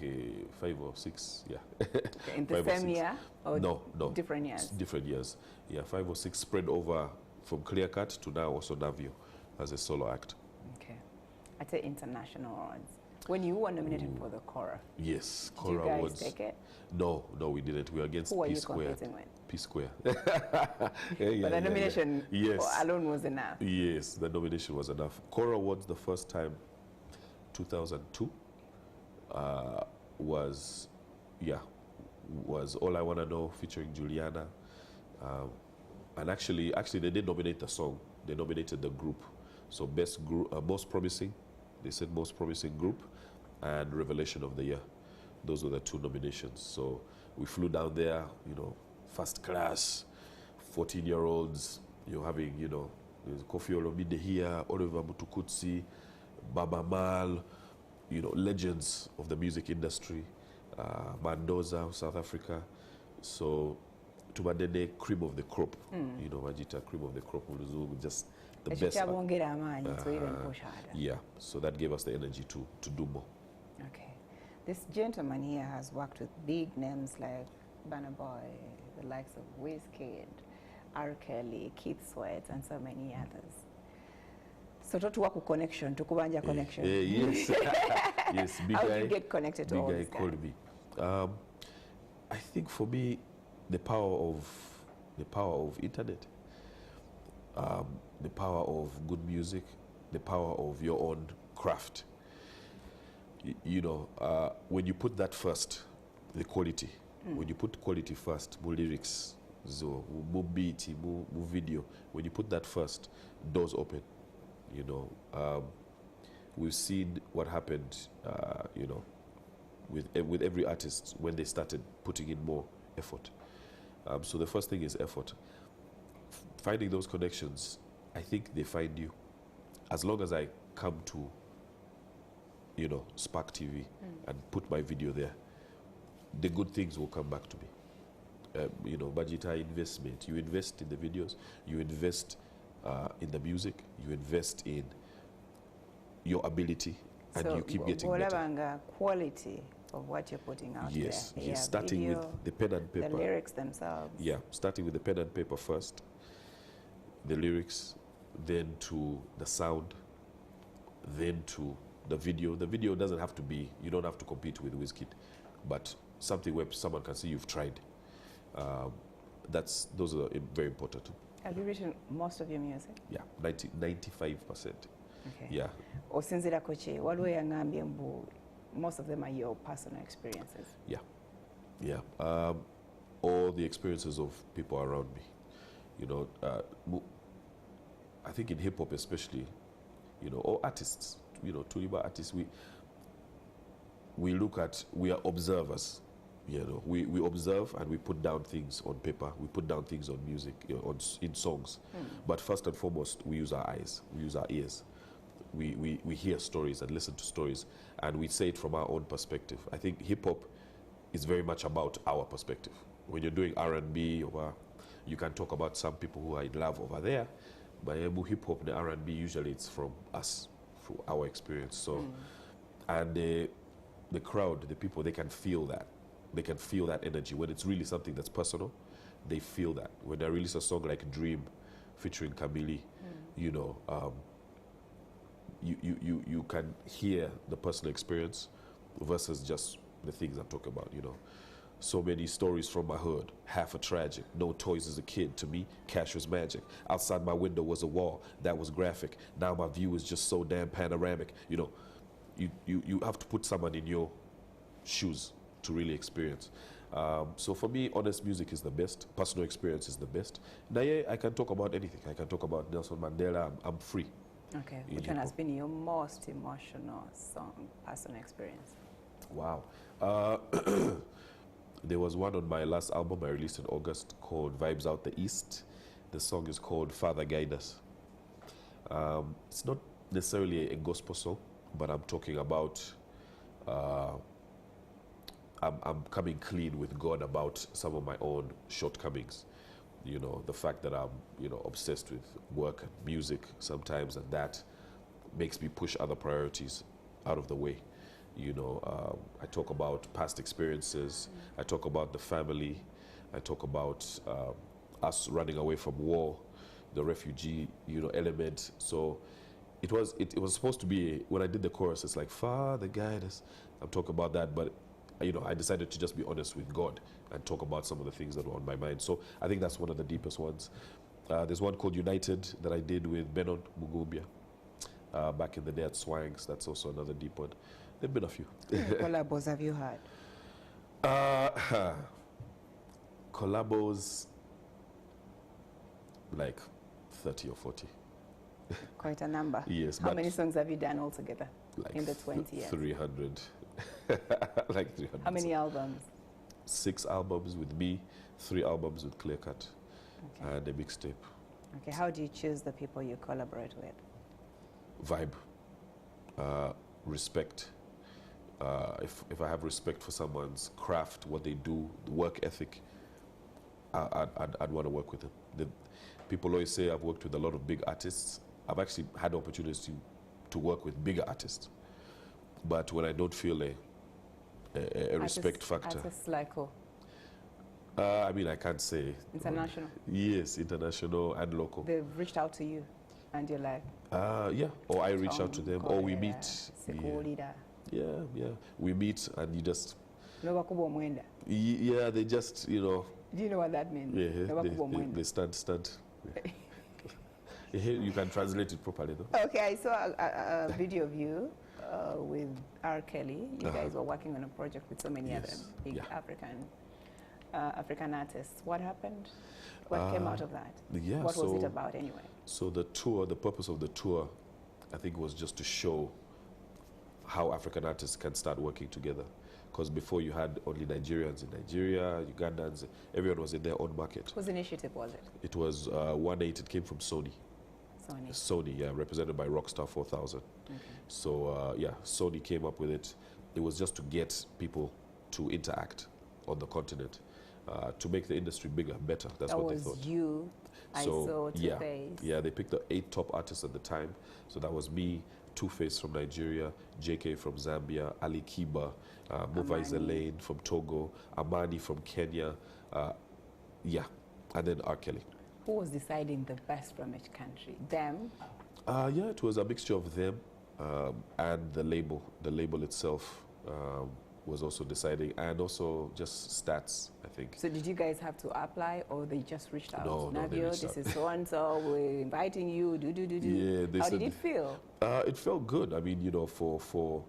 5 or 6. Yeah. Okay, in the same year or no, different years? Different years. Yeah, 5 or 6 spread over from Clear Cut to now also Navio as a solo act. Okay, at the international awards. When you were nominated for the Cora. Yes, Cora Awards. Did you guys take it? No, we didn't. We were against Who were you competing with? P Square. But the nomination alone was enough. Yes, the nomination was enough. Cora Awards, the first time, 2002, was All I Wanna Know featuring Juliana. And actually they did nominate the song. They nominated the group. So best group, most promising. They said most promising group and Revelation of the Year. Those were the 2 nominations. So we flew down there, first class, 14-year-olds. You're having, Kofi Olomide here, Oliver Mutukutsi, Baba Mal, legends of the music industry, Mendoza of South Africa. So tumadene cream of the crop. You know, magita cream of the crop, just the best. Yeah, so that gave us the energy to do more. Okay. This gentleman here has worked with big names like Burna Boy, the likes of Wizkid, R. Kelly, Keith Sweat, and so many others. So to connection, to kubanja connection. Yes. Yes, big How guy. do you get connected to all Big these guy called me. I think for me, the power of internet, the power of good music, the power of your own craft. You know, when you put that first, the quality. When you put quality first, more lyrics, so more beat, more video. When you put that first, doors open. You know, we've seen what happened. You know, with every artist when they started putting in more effort. So the first thing is effort. Finding those connections, I think they find you. As long as I come to, you know, Spark TV and put my video there, the good things will come back to me. You know, budgetary investment. You invest in the videos, you invest in the music, you invest in your ability, and you keep getting better. Quality of what you're putting out there. Yes, starting video, with the pen and paper. The lyrics themselves. Yeah, starting with the pen and paper first, the lyrics, then to the sound, then to the video. The video doesn't have to be, you don't have to compete with Wizkid, but something where someone can see you've tried. Those are very important. Have you written most of your music? Yeah, 95%. Okay. Yeah. Osinzira kochi, waliwo yangambye mbu most of them are your personal experiences. Yeah, yeah. All the experiences of people around me. You know, I think in hip hop especially, you know, or artists, you know, Tuliba artists, we are observers. You know, we observe and we put down things on paper. We put down things on music, you know, in songs. But first and foremost, we use our eyes, we use our ears. We hear stories and listen to stories, and we say it from our own perspective. I think hip hop is very much about our perspective. When you're doing R&B, you can talk about some people who are in love over there, but hip hop, the R&B, usually it's from us, from our experience. So, and the crowd, the people, they can feel that. They can feel that energy. When it's really something that's personal, they feel that. When I release a song like Dream featuring Camille, you know, you can hear the personal experience versus just the things I'm talking about, you know. So many stories from my hood, half a tragic. No toys as a kid, to me, cash was magic. Outside my window was a wall, that was graphic. Now my view is just so damn panoramic. You know, you have to put someone in your shoes to really experience. So for me, honest music is the best. Personal experience is the best. Now, yeah, I can talk about anything. I can talk about Nelson Mandela. I'm free. Okay. Which one has been your most emotional song, personal experience? Wow. There was one on my last album I released in August called Vibes Out the East. The song is called Father Guide Us. It's not necessarily a gospel song, but I'm talking about I'm coming clean with God about some of my own shortcomings. You know, the fact that I'm, you know, obsessed with work and music sometimes, and that makes me push other priorities out of the way. You know, I talk about past experiences, I talk about the family, I talk about us running away from war, the refugee, you know, element. So it was supposed to be, when I did the chorus, it's like, Father guide us. I'm talking about that, but you know, I decided to just be honest with God and talk about some of the things that were on my mind. So I think that's one of the deepest ones. There's one called United that I did with Benon Mugubia back in the day at Swangs. That's also another deep one. There have been a few. Collabos have you had? Collabos, like 30 or 40. Quite a number. Yes. How many songs have you done altogether like in the 20 years? 300. Like 300. How many albums? 6 albums with me, 3 albums with Clear Cut, and a mixtape. Okay, how do you choose the people you collaborate with? Vibe, respect. If I have respect for someone's craft, what they do, the work ethic, I'd want to work with him. People always say I've worked with a lot of big artists. I've actually had the opportunity to work with bigger artists. But when I don't feel a respect factor. Artists like who? I mean, I can't say. International? Yes, international and local. They've reached out to you and you're like? Yeah, or I reach out to them, or we meet. Yeah, we meet and you just... Yeah, they just, you know... Do you know what that means? Yeah, they stand. You can translate it properly, though. Okay, I saw a video of you with R. Kelly. You guys were working on a project with so many other big African artists. What happened? What came out of that? Yeah, what was it about anyway? So the tour, the purpose of the tour, I think was just to show how African artists can start working together. Because before you had only Nigerians in Nigeria, Ugandans, everyone was in their own market. Whose initiative was it? It was 1/8, it came from Sony. Sony, yeah, represented by Rockstar 4000. Okay. So yeah, Sony came up with it. It was just to get people to interact on the continent, to make the industry bigger, better. That's what they thought. That was you. I saw Two-Face. Yeah, they picked the 8 top artists at the time. So that was me, Two-Face from Nigeria, JK from Zambia, Ali Kiba, Muvai Zelaine from Togo, Amani from Kenya, yeah, and then R. Kelly. Who was deciding the best from each country? Them? Yeah, it was a mixture of them and the label. The label itself was also deciding, and also just stats, I think. So did you guys have to apply, or they just reached out? No, Navio, this is so-and-so, we're inviting you, do. Yeah, How did it feel? It felt good. I mean, you know, for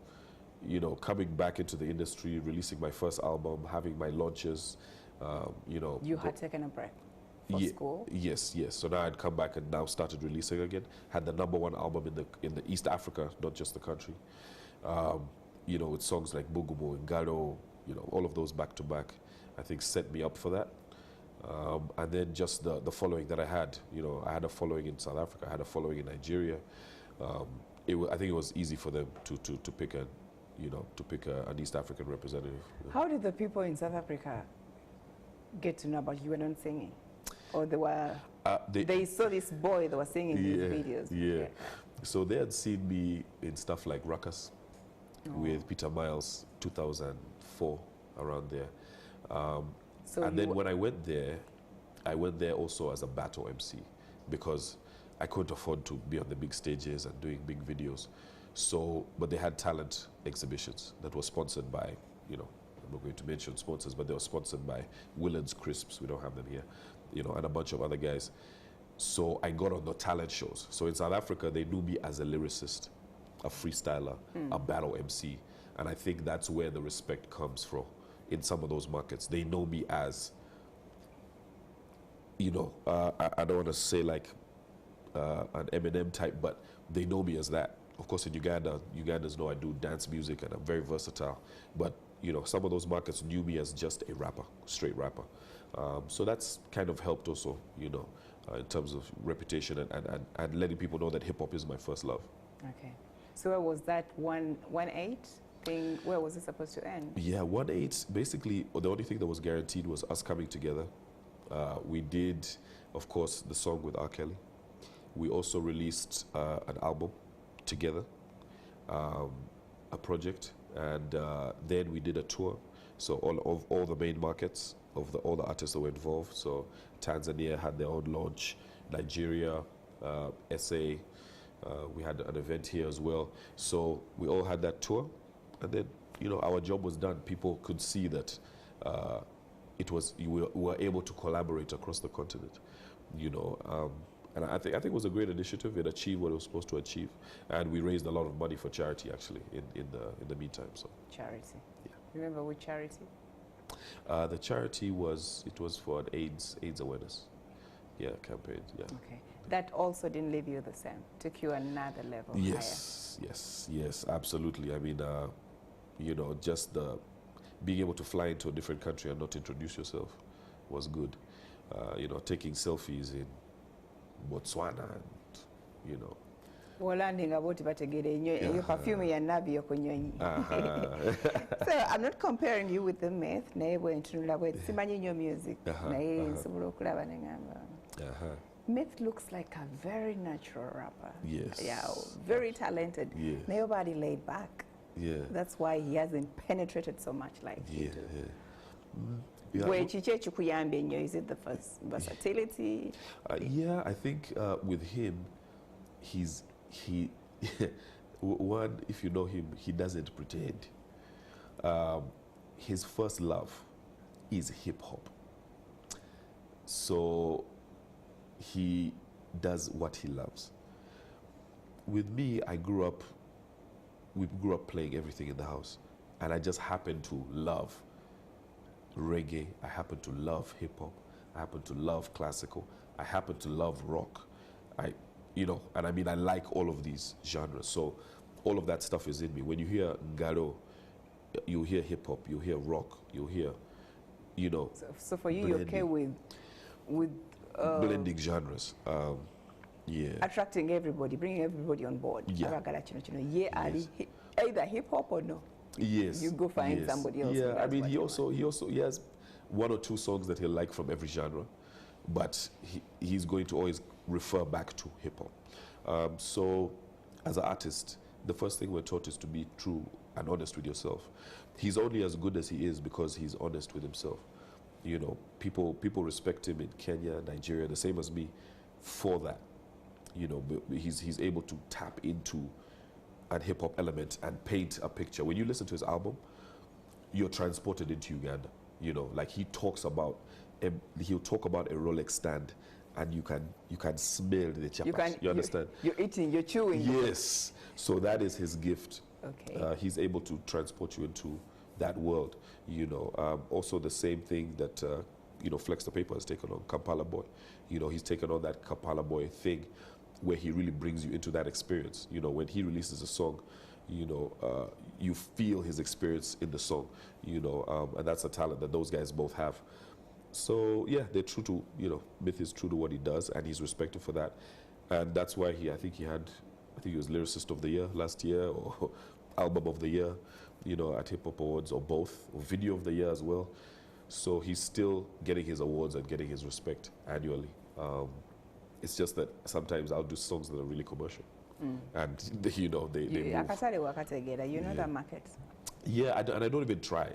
you know, coming back into the industry, releasing my first album, having my launches, you know. You had taken a break for school? Yes. So now I'd come back and now started releasing again. Had the #1 album in the East Africa, not just the country. You know, with songs like Bugumo, Ngalo, you know, all of those back to back, I think set me up for that. And then just the following that I had, you know, I had a following in South Africa, I had a following in Nigeria. I think it was easy for them to pick an East African representative. How did the people in South Africa get to know about you were not singing? Or they were, they saw this boy that was singing his videos? Yeah. So they had seen me in stuff like Ruckus with Peter Miles, 2004, around there. And then when I went there also as a battle MC, because I couldn't afford to be on the big stages and doing big videos. So, but they had talent exhibitions that were sponsored by, you know, I'm not going to mention sponsors, but they were sponsored by Willard's Crisps, we don't have them here, you know, and a bunch of other guys. So I got on the talent shows. So in South Africa, they knew me as a lyricist, a freestyler, a battle MC. And I think that's where the respect comes from in some of those markets. They know me as, you know, I don't want to say like an Eminem type, but they know me as that. Of course, in Uganda, Ugandans know I do dance music and I'm very versatile. But, you know, some of those markets knew me as just a rapper, straight rapper. So that's kind of helped also, you know, in terms of reputation and letting people know that hip-hop is my first love. Okay. So where was that 1/8 thing, where was it supposed to end? Yeah, 1/8, basically, the only thing that was guaranteed was us coming together. We did, of course, the song with R. Kelly. We also released an album together, a project, and then we did a tour. So all the main markets of all the artists that were involved. So Tanzania had their own launch, Nigeria, SA, we had an event here as well. So we all had that tour, and then, you know, our job was done. People could see that we were able to collaborate across the continent, you know. And I think it was a great initiative. It achieved what it was supposed to achieve, and we raised a lot of money for charity actually in the meantime. So charity. Yeah. Remember which charity? The charity was for an AIDS awareness, campaign. Yeah. Okay. That also didn't leave you the same. Took you another level higher. Yes, absolutely. I mean, you know, just being able to fly into a different country and not introduce yourself was good. You know, taking selfies in Botswana and, you know, Wolandinga boti bategere nnyo perfume ya Navio ku nnyonyi. So I'm not comparing you with the myth, naye bwe ntunula bwe simanyi nnyo music, naye nsobola okulaba ne ngamba. Myth looks like a very natural rapper. Yes. Yeah, very talented. Yes. Naye body laid back. Yeah. That's why he hasn't penetrated so much like you do. Is it the versatility? Yeah, I think with him, one, if you know him, he doesn't pretend. His first love is hip hop. So he does what he loves. With me, we grew up playing everything in the house, and I just happened to love reggae, I happen to love hip hop, I happen to love classical, I happen to love rock. And I mean, I like all of these genres. So all of that stuff is in me. When you hear Ngalo, you hear hip hop, you hear rock, you hear, So for you, you're okay with blending genres. Yeah. Attracting everybody, bringing everybody on board. Yeah. Yes. Either hip hop or no. Yes. You go find somebody else. Yeah, I mean, he has one or two songs that he'll like from every genre, but he's going to always refer back to hip hop. So as an artist, the first thing we're taught is to be true and honest with yourself. He's only as good as he is because he's honest with himself. People respect him in Kenya, Nigeria, the same as me, for that. He's able to tap into an hip hop element and paint a picture. When you listen to his album, you're transported into Uganda. Like he'll talk about a Rolex stand, and you can smell the chapas. You understand? You're eating, you're chewing. Yes. So that is his gift. Okay. He's able to transport you into that world. Also the same thing that Flex the Paper has taken on, Kampala Boy. He's taken on that Kampala Boy thing, where he really brings you into that experience. When he releases a song, you feel his experience in the song, and that's a talent that those guys both have. So yeah, they're true to, Myth is true to what he does, and he's respected for that. And that's why I think he was Lyricist of the Year last year, or Album of the Year, at Hip Hop Awards, or both, or Video of the Year as well. So he's still getting his awards and getting his respect annually. It's just that sometimes I'll do songs that are really commercial, and they move. That market. Yeah, and I don't even try.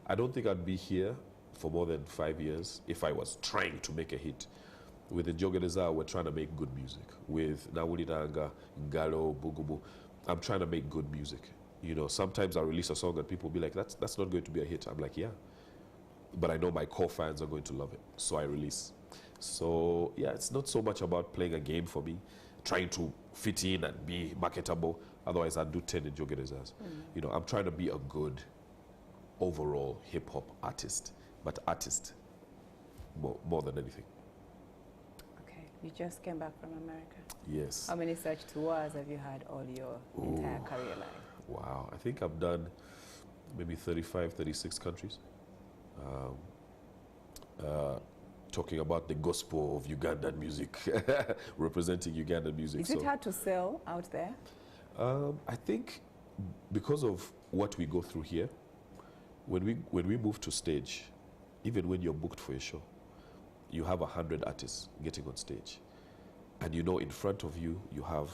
I don't think I'd be here for more than 5 years if I was trying to make a hit. With the Joganeza, we're trying to make good music. With Nawulitanga, Ngalo, Bugubu, I'm trying to make good music. Sometimes I'll release a song and people will be like, that's not going to be a hit. I'm like, yeah. But I know my core fans are going to love it, so I release. So yeah, it's not so much about playing a game for me, trying to fit in and be marketable. Otherwise, I'd do 10 in Joganezas. I'm trying to be a good overall hip-hop artist, but artist more than anything. Okay, you just came back from America. Yes. How many such tours have you had all your entire career life? Wow, I think I've done maybe 35, 36 countries. Talking about the gospel of Ugandan music, representing Ugandan music. Is it hard to sell out there? I think because of what we go through here, when we move to stage, even when you're booked for a show, you have 100 artists getting on stage. And in front of you, you have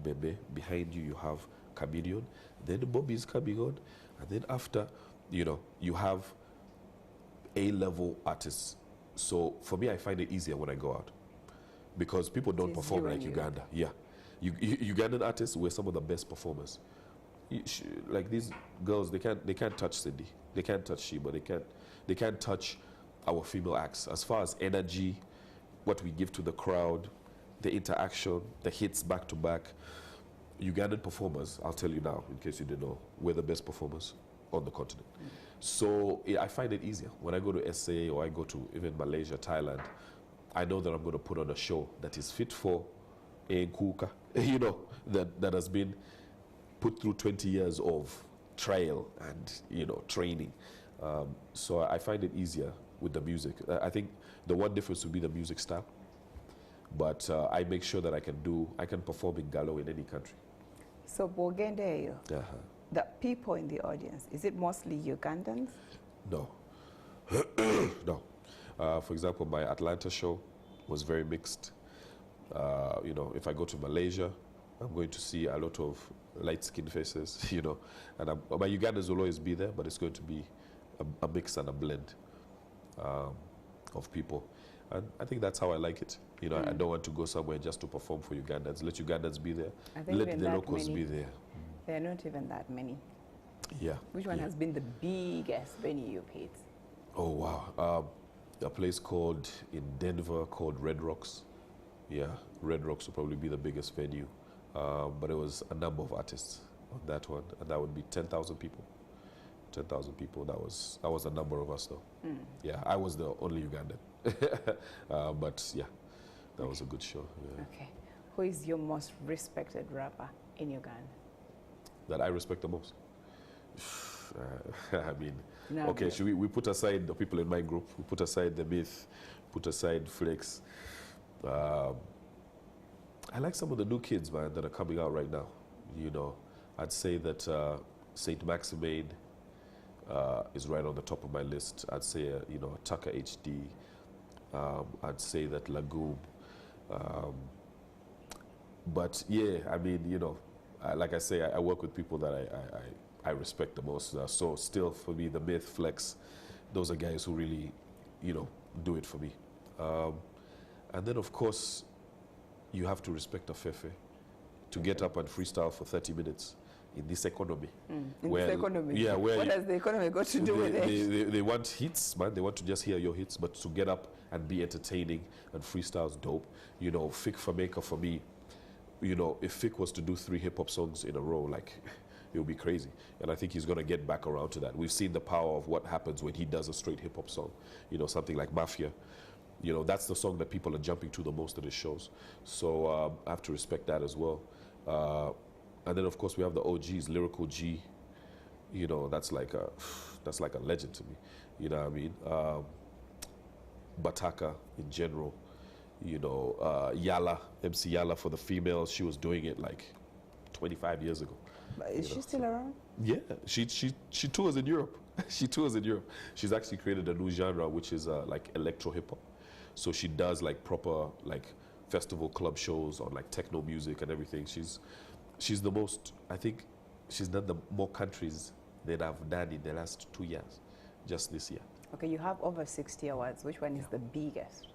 Bebe, behind you, you have Chameleon, then Bobby is coming on, and then after, you have A-level artists. So for me, I find it easier when I go out, because people don't perform like Uganda. Yeah, Ugandan artists were some of the best performers. Like these girls, they can't touch Cindy, they can't touch Sheba, they can't touch our female acts as far as energy, what we give to the crowd, the interaction, the hits back to back. Ugandan performers, I'll tell you now, in case you didn't know, we're the best performers on the continent. So I find it easier. When I go to SA or I go to even Malaysia, Thailand, I know that I'm going to put on a show that is fit for a Nkuka, that has been put through 20 years of trial and, training. So I find it easier with the music. I think the one difference would be the music style. But I make sure that I can perform in Galo in any country. So Bogendeyo, the people in the audience, is it mostly Ugandans? No. No. For example, my Atlanta show was very mixed. You know, if I go to Malaysia, I'm going to see a lot of light-skinned faces, you know. And my Ugandans will always be there, but it's going to be a mix and a blend of people. And I think that's how I like it. You know, I don't want to go somewhere just to perform for Ugandans. Let Ugandans be there. Let the locals be there. There are not even that many. Yeah. Which one has been the biggest venue you've hit? Oh, wow. A place called, in Denver, called Red Rocks. Yeah, Red Rocks will probably be the biggest venue. But it was a number of artists on that one. And that would be 10,000 people. 10,000 people, that was a number of us though. Yeah, I was the only Ugandan. But yeah, that was a good show. Yeah. Okay. Who is your most respected rapper in Uganda? That I respect the most? I mean, Navio. Okay, should we put aside the people in my group, we put aside the Myth, put aside Flex. I like some of the new kids, man, that are coming out right now. You know, I'd say that Saint Maximane is right on the top of my list. I'd say, you know, Tucker HD. I'd say that Lagoon. But yeah, I mean, you know, like I say, I work with people that I respect the most. So still, for me, the Myth, Flex, those are guys who really, you know, do it for me. And then, of course, you have to respect a Fefe to get up and freestyle for 30 minutes in this economy. In this economy? Yeah, where what has the economy got to do with it? They want hits, man. They want to just hear your hits, but to get up and be entertaining and freestyle's dope. You know, Fick Fameka for me, you know, if Fick was to do 3 hip-hop songs in a row, like, it would be crazy. And I think he's going to get back around to that. We've seen the power of what happens when he does a straight hip-hop song. You know, something like Mafia. You know, that's the song that people are jumping to the most at his shows. So I have to respect that as well. And then, of course, we have the OGs, Lyrical G. You know, that's like a legend to me. You know what I mean? Bataka in general. You know, Yala, MC Yala for the females. She was doing it like 25 years ago. But is she still around? Yeah, she tours in Europe. She tours in Europe. She's actually created a new genre, which is like electro hip hop. So she does like proper like festival club shows on like techno music and everything. She's the most, I think she's done the more countries than I've done in the last 2 years, just this year. Okay, you have over 60 awards. Which one is the biggest?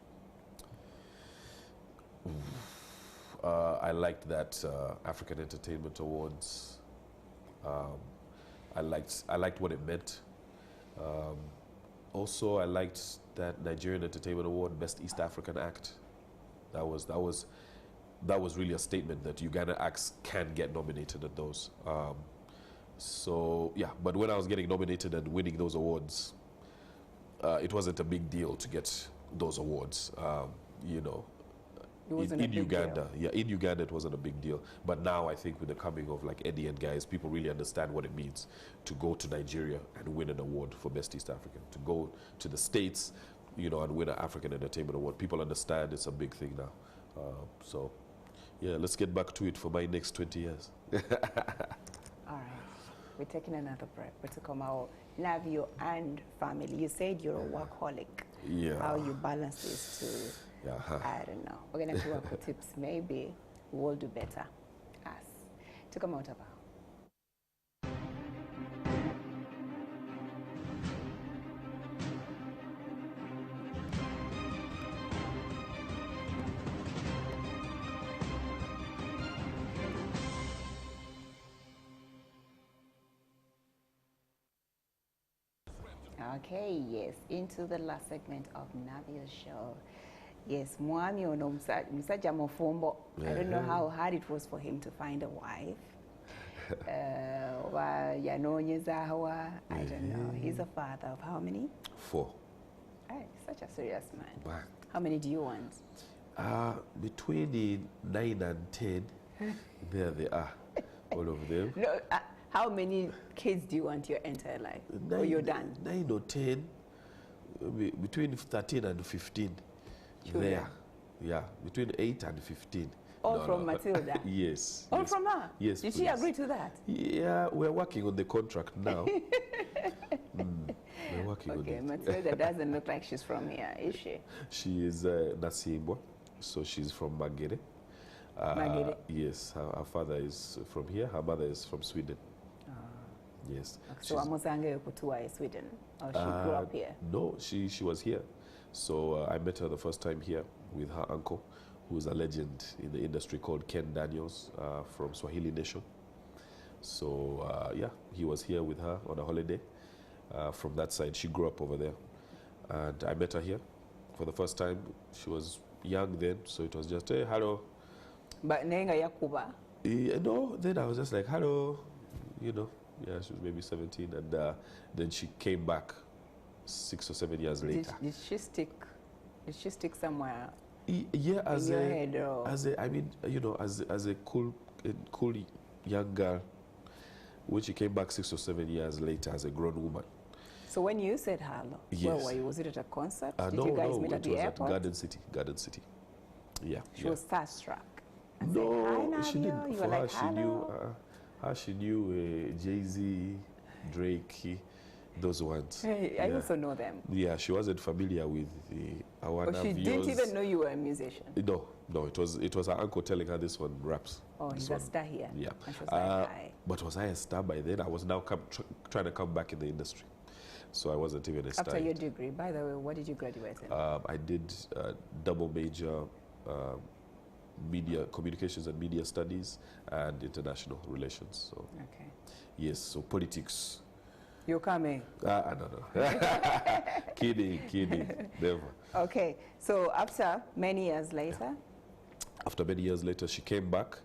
I liked that African Entertainment Awards. I liked what it meant. Also, I liked that Nigerian Entertainment Award, Best East African Act. That was really a statement that Uganda acts can get nominated at those. So yeah, but when I was getting nominated and winning those awards, it wasn't a big deal to get those awards. You know, in Uganda, yeah, in Uganda it wasn't a big deal. But now I think with the coming of like Eddie and guys, people really understand what it means to go to Nigeria and win an award for Best East African. To go to the States, you know, and win an African Entertainment Award. People understand it's a big thing now. So yeah, let's get back to it for my next 20 years. All right, we're taking another break. We're to come out Navio and family. You said you're a workaholic. Yeah. How you balance this two? Yeah. I don't know. We're going to work with tips. Maybe we'll do better. Us. To come out about. Okay, yes, into the last segment of Navio's show. Yes, Mwami ono musajja mufumbo. I don't know how hard it was for him to find a wife. Yanonyezawa, I don't know. He's a father of how many? 4. Hey, such a serious man. But, how many do you want? between the 9 and 10, there they are, all of them. No, how many kids do you want your entire life? 9, or you're done? 9 or 10, between 13 and 15. Children. There. Yeah, between 8 and 15. All from Matilda? Yes. All yes. from her? Yes, Did she please. agree to that? Yeah, we're working on the contract now. We're working on Okay, it. Matilda doesn't look like she's from here, is she? She is Nasimbwa, so she's from Magere. Magere? Yes, her father is from here, her mother is from Sweden. Yes. Okay, so Amuzange Kutua is Sweden, or she grew up here? No, she was here. So I met her the first time here with her uncle, who is a legend in the industry called Ken Daniels from Swahili Nation. So yeah, he was here with her on a holiday. From that side, she grew up over there. And I met her here for the first time. She was young then, so it was just, hey, hello. But Nenga Yakuba? No, then I was just like, hello, you know. Yeah, she was maybe 17, and then she came back 6 or 7 years later. Did she stick somewhere? Yeah, as in your head, or? I mean, you know, as a cool young girl, when she came back 6 or 7 years later as a grown woman. So when you said hello, yes. Where were you? Was it at a concert? Did No, you guys meet at the airport? At Garden City. Yeah. She was starstruck. No, said, she didn't. You For were her, like, she knew. She knew Jay-Z, Drake, those ones. Hey, I also know them. Yeah, she wasn't familiar with our But she didn't even know you were a musician. No, it was her uncle telling her this one raps. Oh, he's a star here. Yeah. And she was like, hi. But was I a star by then? I was now trying to come back in the industry. So I wasn't even a star. After your degree, by the way, what did you graduate in? I did double major media communications and media studies and international relations. So okay. Yes, so politics. You're coming? No. Kidding, never. Okay, so after many years later? After many years later, she came back,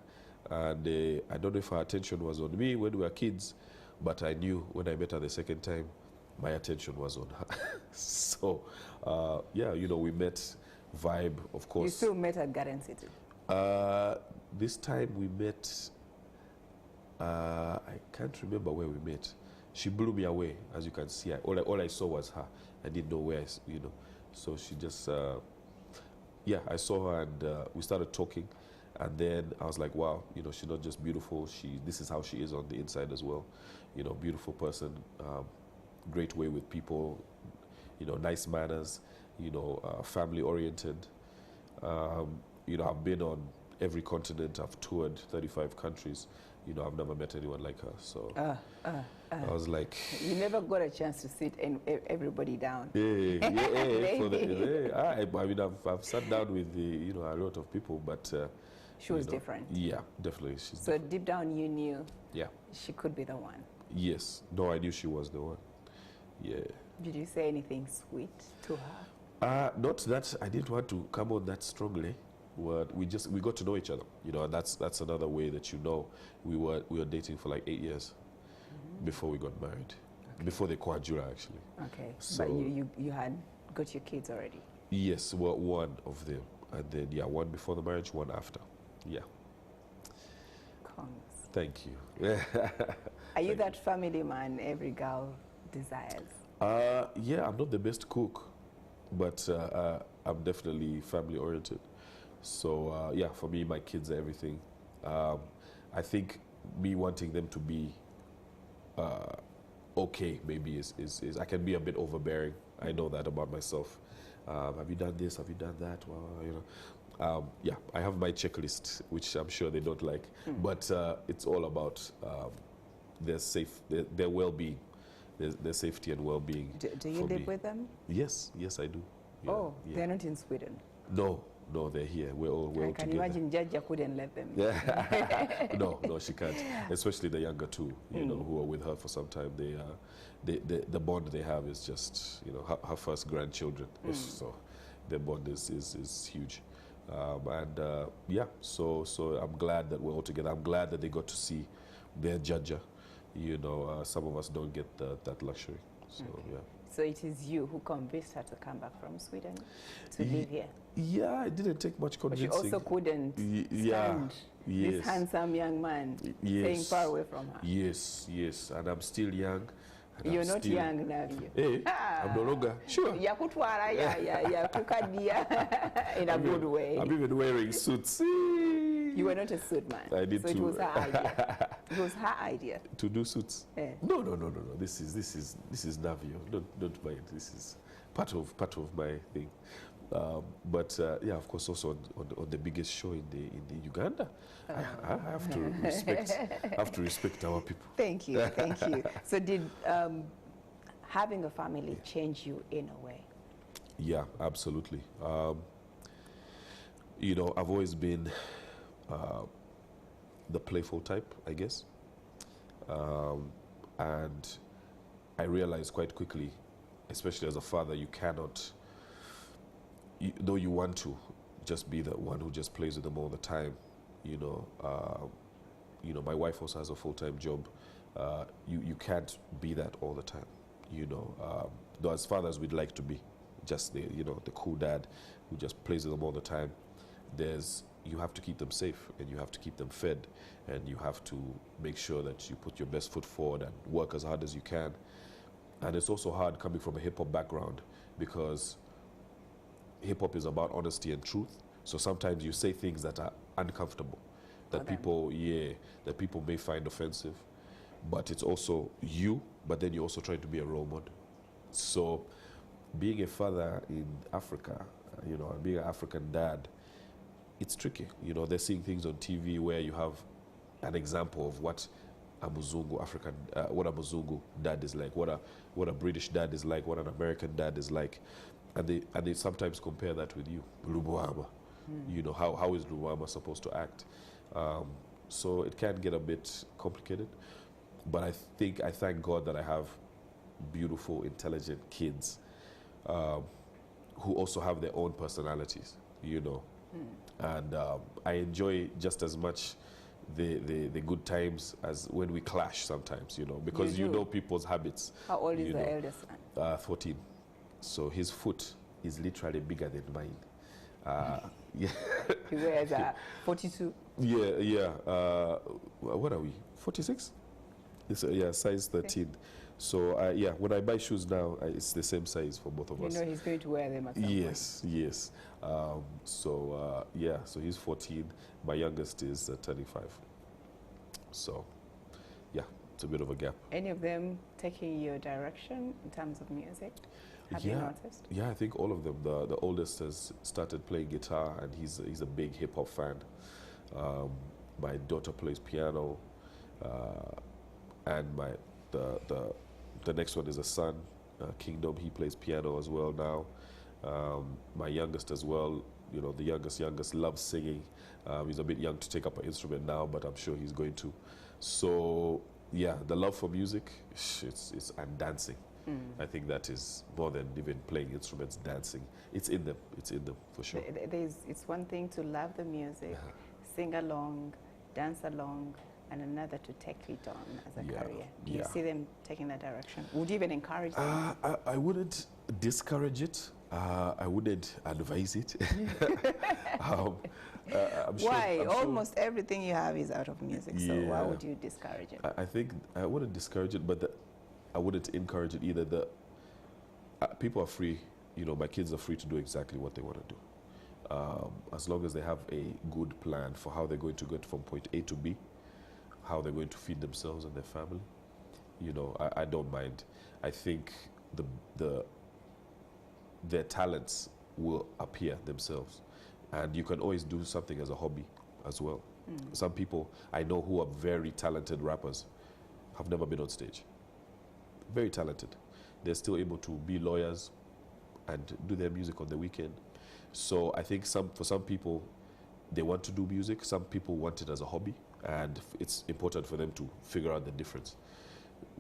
and I don't know if her attention was on me when we were kids, but I knew when I met her the second time, my attention was on her. So, yeah, you know, we met, vibe, of course. You still met at Garden City? This time we met, I can't remember where we met. She blew me away, as you can see. All I saw was her. I didn't know where, you know. So she just, yeah, I saw her, and we started talking. And then I was like, wow, you know, she's not just beautiful. This is how she is on the inside as well. You know, beautiful person, great way with people, you know, nice manners, you know, family oriented. You know, I've been on every continent. I've toured 35 countries. You know, I've never met anyone like her. So I was like, you never got a chance to sit everybody down. I mean, I've sat down with you know, a lot of people, but she was different. Yeah, definitely. So different. Deep down, you knew. Yeah. She could be the one. Yes. No, I knew she was the one. Yeah. Did you say anything sweet to her? Not that I didn't want to come on that strongly. We got to know each other, you know, and that's another way that, you know, we were dating for like 8 years before we got married, before the Kwajura actually. Okay, so, but you had got your kids already? Yes, well, one of them, and then yeah, one before the marriage, one after. Yeah. Congrats. Thank you. Are you that family man every girl desires? Yeah, I'm not the best cook, but I'm definitely family oriented. So yeah, for me, my kids are everything. I think me wanting them to be okay maybe is I can be a bit overbearing. I know that about myself. Have you done this? Have you done that? Well, you know, yeah, I have my checklist, which I'm sure they don't like, but it's all about their well-being, their safety and well-being. Do you live with them? Yes, I do. Yeah, oh, yeah. They're not in Sweden? No, they're here. We're all together. I can imagine Jaja couldn't let them. No, she can't. Especially the younger two, you know, who are with her for some time. The bond they have is just, you know, her first grandchildren. So their bond is huge. Yeah, so I'm glad that we're all together. I'm glad that they got to see their Jaja. You know, some of us don't get that luxury. So yeah. So it is you who convinced her to come back from Sweden to live here? Yeah, it didn't take much convincing. But she also couldn't stand this handsome young man staying far away from her. Yes, and I'm still young. And You're I'm not still, young, Navio. Hey, I'm no longer. Sure. Yakutwara, yakukadia in a good way. I'm even wearing suits. You were not a suit man. I did so too. it was her idea. It was her idea. To do suits? Yeah. No. This is Navio. Don't mind. This is part of my thing. But yeah, of course, also on the biggest show in the Uganda, I have to respect our people. Thank you. So did having a family change you in a way? Yeah, absolutely. You know, I've always been the playful type, I guess, and I realized quite quickly, especially as a father, you cannot. Though you want to just be the one who just plays with them all the time, you know, my wife also has a full-time job. You can't be that all the time, you know. Though as fathers we'd like to be, just the cool dad who just plays with them all the time. You have to keep them safe, and you have to keep them fed, and you have to make sure that you put your best foot forward and work as hard as you can. And it's also hard coming from a hip-hop background, because hip-hop is about honesty and truth. So sometimes you say things that are uncomfortable, that people may find offensive, but it's also you, but then you're also trying to be a role model. So being a father in Africa, you know, and being an African dad, it's tricky. You know, they're seeing things on TV where you have an example of what a Muzungu what a Muzungu dad is like, what a British dad is like, what an American dad is like. And they sometimes compare that with you, Lubuama. You know, how is Lubuama supposed to act? So it can get a bit complicated. But I thank God that I have beautiful, intelligent kids who also have their own personalities, you know. And I enjoy just as much the good times as when we clash sometimes, you know, because you know people's habits. How old is the eldest son? 14. So his foot is literally bigger than mine. Yeah. He wears 42. Yeah. What are we? 46? It's size 13. So yeah, when I buy shoes now, it's the same size for both of us. You know he's going to wear them at some point. Yes. So he's 14. My youngest is 35. So yeah, it's a bit of a gap. Any of them taking your direction in terms of music? Have you noticed? Yeah, I think all of them. The oldest has started playing guitar, and he's a big hip hop fan. My daughter plays piano, and the next one is a son, Kingdom. He plays piano as well now. My youngest as well. You know, the youngest loves singing. He's a bit young to take up an instrument now, but I'm sure he's going to. So yeah, the love for music, and dancing. I think that is more than even playing instruments, dancing. It's in them for sure. It's one thing to love the music, sing along, dance along, and another to take it on as a career. Do you see them taking that direction? Would you even encourage them? I wouldn't discourage it. I wouldn't advise it. I'm why? Sure, Almost everything you have is out of music, so why would you discourage it? I think I wouldn't discourage it, but I wouldn't encourage it either. People are free, you know, my kids are free to do exactly what they want to do. As long as they have a good plan for how they're going to get from point A to B, how they're going to feed themselves and their family, you know, I don't mind. I think their talents will appear themselves. And you can always do something as a hobby as well. Some people I know who are very talented rappers have never been on stage. Very talented. They're still able to be lawyers and do their music on the weekend. So I think for some people, they want to do music. Some people want it as a hobby, and it's important for them to figure out the difference.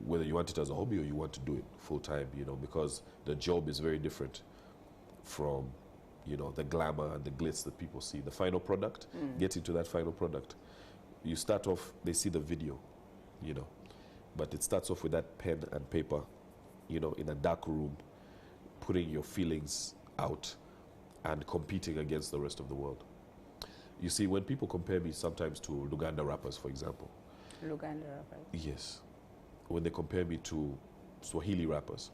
Whether you want it as a hobby or you want to do it full time, you know, because the job is very different from, you know, the glamour and the glitz that people see. The final product, getting to that final product. You start off, they see the video, you know, but it starts off with that pen and paper, you know, in a dark room, putting your feelings out and competing against the rest of the world. You see, when people compare me sometimes to Luganda rappers, for example. Luganda rappers? Yes. When they compare me to Swahili rappers.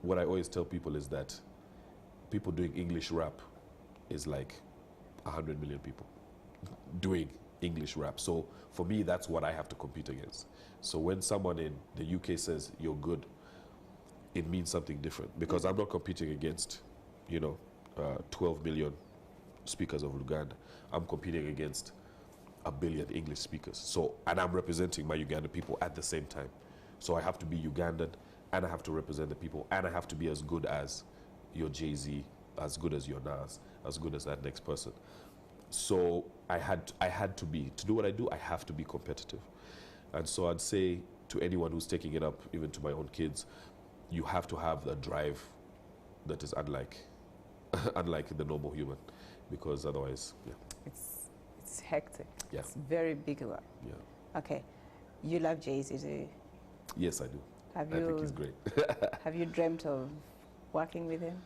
What I always tell people is that people doing English rap is like 100 million people doing English rap. So for me, that's what I have to compete against. So when someone in the UK says you're good, it means something different, because I'm not competing against, 12 million speakers of Luganda. I'm competing against 1 billion English speakers. So, and I'm representing my Ugandan people at the same time. So I have to be Ugandan, and I have to represent the people, and I have to be as good as your Jay-Z, as good as your Nas, as good as that next person. So I had to be, to do what I do, I have to be competitive. And so I'd say to anyone who's taking it up, even to my own kids, you have to have a drive that is unlike the normal human, because otherwise, yeah. It's hectic. Yeah. It's very big work. Yeah. Okay. You love Jay-Z, do you? Yes, I do. I think he's great. Have you dreamt of working with him?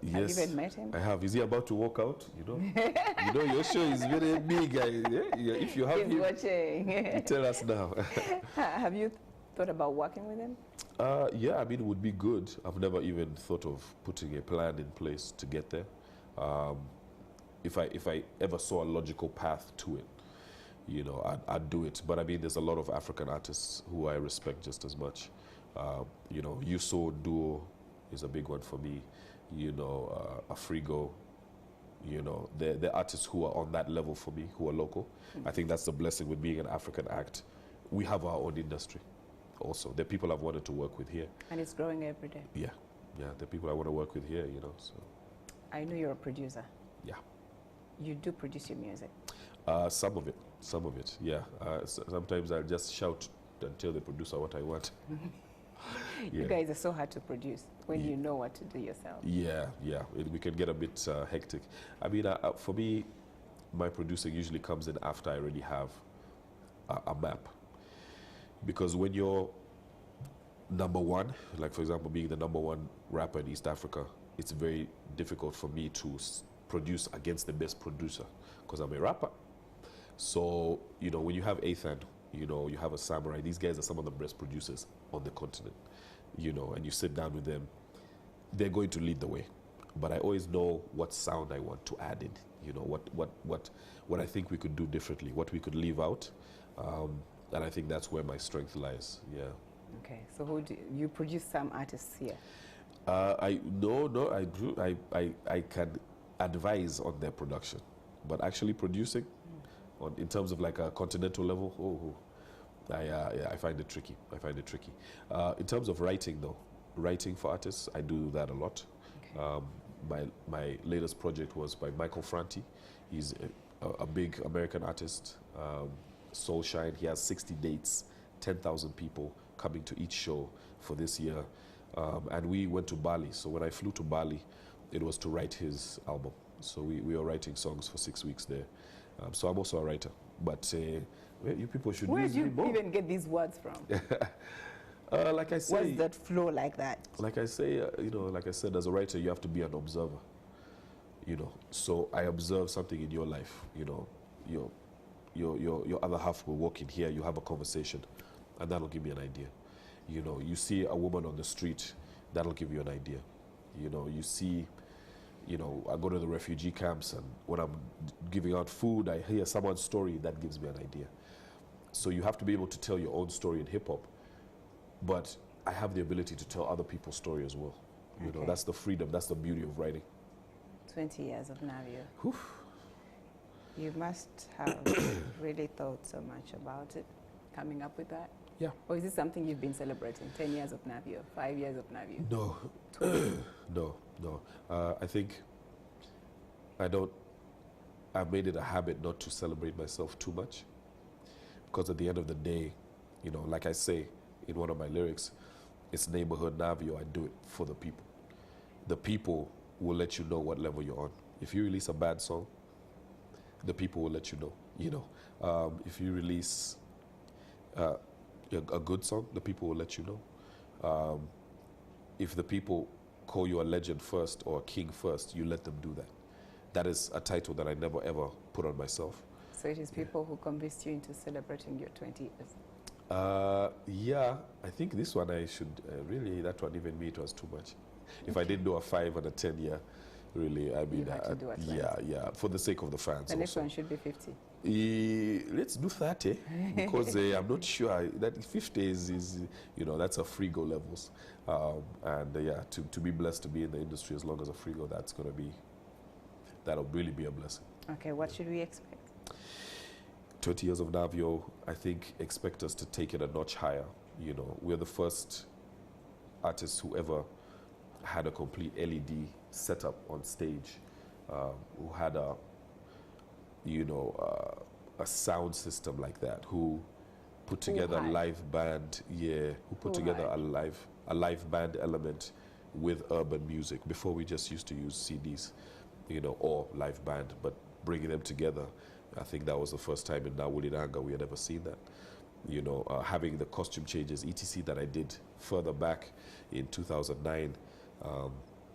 Yes. Have you even met him? I have. Is he about to walk out? Your show is very big. If you have He's him, watching. you tell us now. Have you thought about working with him? Yeah, I mean, it would be good. I've never even thought of putting a plan in place to get there. If I ever saw a logical path to it, I'd do it. But I mean, there's a lot of African artists who I respect just as much. Yuso Duo is a big one for me. Afrigo, they're artists who are on that level for me, who are local. I think that's the blessing with being an African act. We have our own industry also. There are people I've wanted to work with here. And it's growing every day. Yeah, there are people I want to work with here, so. I know you're a producer. Yeah. You do produce your music? Some of it, yeah. Sometimes I'll just shout and tell the producer what I want. Yeah. You guys are so hard to produce when you know what to do yourself. Yeah. We can get a bit hectic. I mean, for me, my producing usually comes in after I already have a map. Because when you're number one, like for example, being the number one rapper in East Africa, it's very difficult for me to produce against the best producer, because I'm a rapper. So, when you have Ethan, you have a Samurai, these guys are some of the best producers on the continent, and you sit down with them, they're going to lead the way. But I always know what sound I want to add in, what I think we could do differently, what we could leave out. And I think that's where my strength lies, yeah. Okay, so who do you produce some artists here? I do. I can advise on their production, but actually producing, in terms of like a continental level, I find it tricky. In terms of writing, though, writing for artists, I do that a lot. Okay. My latest project was by Michael Franti. He's a big American artist, Soul Shine. He has 60 dates, 10,000 people coming to each show for this year. And we went to Bali. So when I flew to Bali, it was to write his album. So we were writing songs for 6 weeks there. So I'm also a writer. But you people should Where use do you me more. even get these words from? Like I say, what's that flow like that? Like I say, like I said, as a writer, you have to be an observer. So I observe something in your life. Your other half will walk in here. You have a conversation, and that'll give me an idea. You see a woman on the street, that'll give you an idea. You see, I go to the refugee camps, and when I'm giving out food, I hear someone's story, that gives me an idea. So you have to be able to tell your own story in hip hop, but I have the ability to tell other people's story as well. Okay. That's the freedom, that's the beauty of writing. 20 years of Navio. Whew. You must have really thought so much about it, coming up with that. Yeah. Or is this something you've been celebrating? 10 years of Navio, 5 years of Navio? No. No. I think I've made it a habit not to celebrate myself too much, because at the end of the day, like I say in one of my lyrics, it's neighborhood Navio. I do it for the people. The people will let you know what level you're on. If you release a bad song, the people will let you know. If you release a good song, the people will let you know. If the people call you a legend first or a king first, you let them do that. That is a title that I never ever put on myself. So it is people who convinced you into celebrating your 20 years? Yeah, I think this one I should really, that one, even me, it was too much. If I didn't do a 5 and a 10 year, really, I mean, You had to do it yeah, for the sake of the fans. The next also. one should be 50. Let's do 30 because I'm not sure that 50 is, you know, that's a free go levels. And yeah, to be blessed to be in the industry as long as a free go, that'll really be a blessing. Okay, what should we expect? 20 years of Navio, I think, expect us to take it a notch higher. You know, we're the first artists who ever had a complete LED setup on stage, who had a, you know, a sound system like that, who put together a live band, who put together a live band element with urban music. Before we just used to use CDs, you know, or live band, but bringing them together. I think that was the first time in Nawuliranga we had ever seen that. You know, having the costume changes, etc., that I did further back in 2009.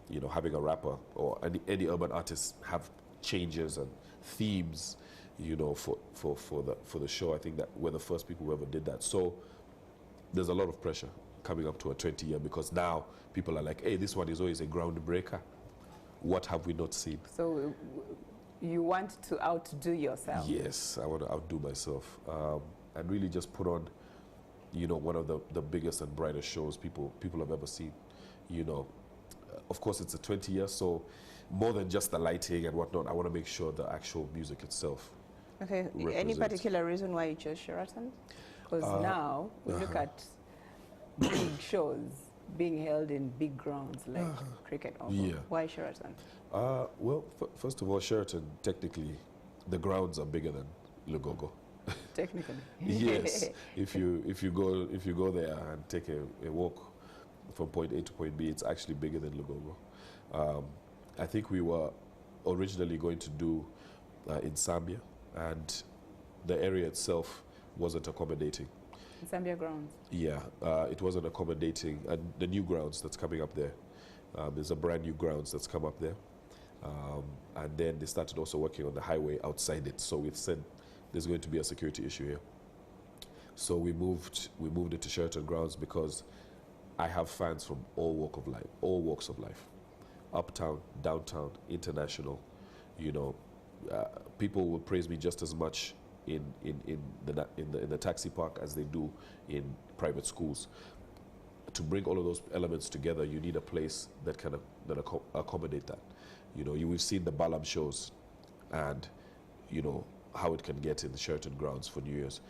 You know, having a rapper or any urban artist have changes and themes, you know, for the show. I think that we're the first people who ever did that. So there's a lot of pressure coming up to a 20 year because now people are like, hey, this one is always a groundbreaker. What have we not seen? So you want to outdo yourself? Yes, I want to outdo myself and really just put on, you know, one of the biggest and brightest shows people have ever seen. You know, of course it's a 20 year, so more than just the lighting and whatnot, I want to make sure the actual music itself. Okay, any particular reason why you chose Sheraton? Because now we look at big shows being held in big grounds like Cricket Oval. Yeah. Why Sheraton? Well, first of all, Sheraton, technically, the grounds are bigger than Lugogo. Technically. Yes. If you go there and take a walk from point A to point B, it's actually bigger than Lugogo. I think we were originally going to do in Zambia, and the area itself wasn't accommodating. Zambia grounds? Yeah, it wasn't accommodating. The new grounds that's coming up there, there's a brand new grounds that's come up there. And then they started also working on the highway outside it. So we said there's going to be a security issue here. So we moved it to Sheraton grounds because I have fans from all walks of life. Uptown, downtown, international. You know, people will praise me just as much in the taxi park as they do in private schools. To bring all of those elements together, you need a place that can accommodate that. You know, we've seen the Balam shows, and you know how it can get in the Sheraton grounds for New Year's.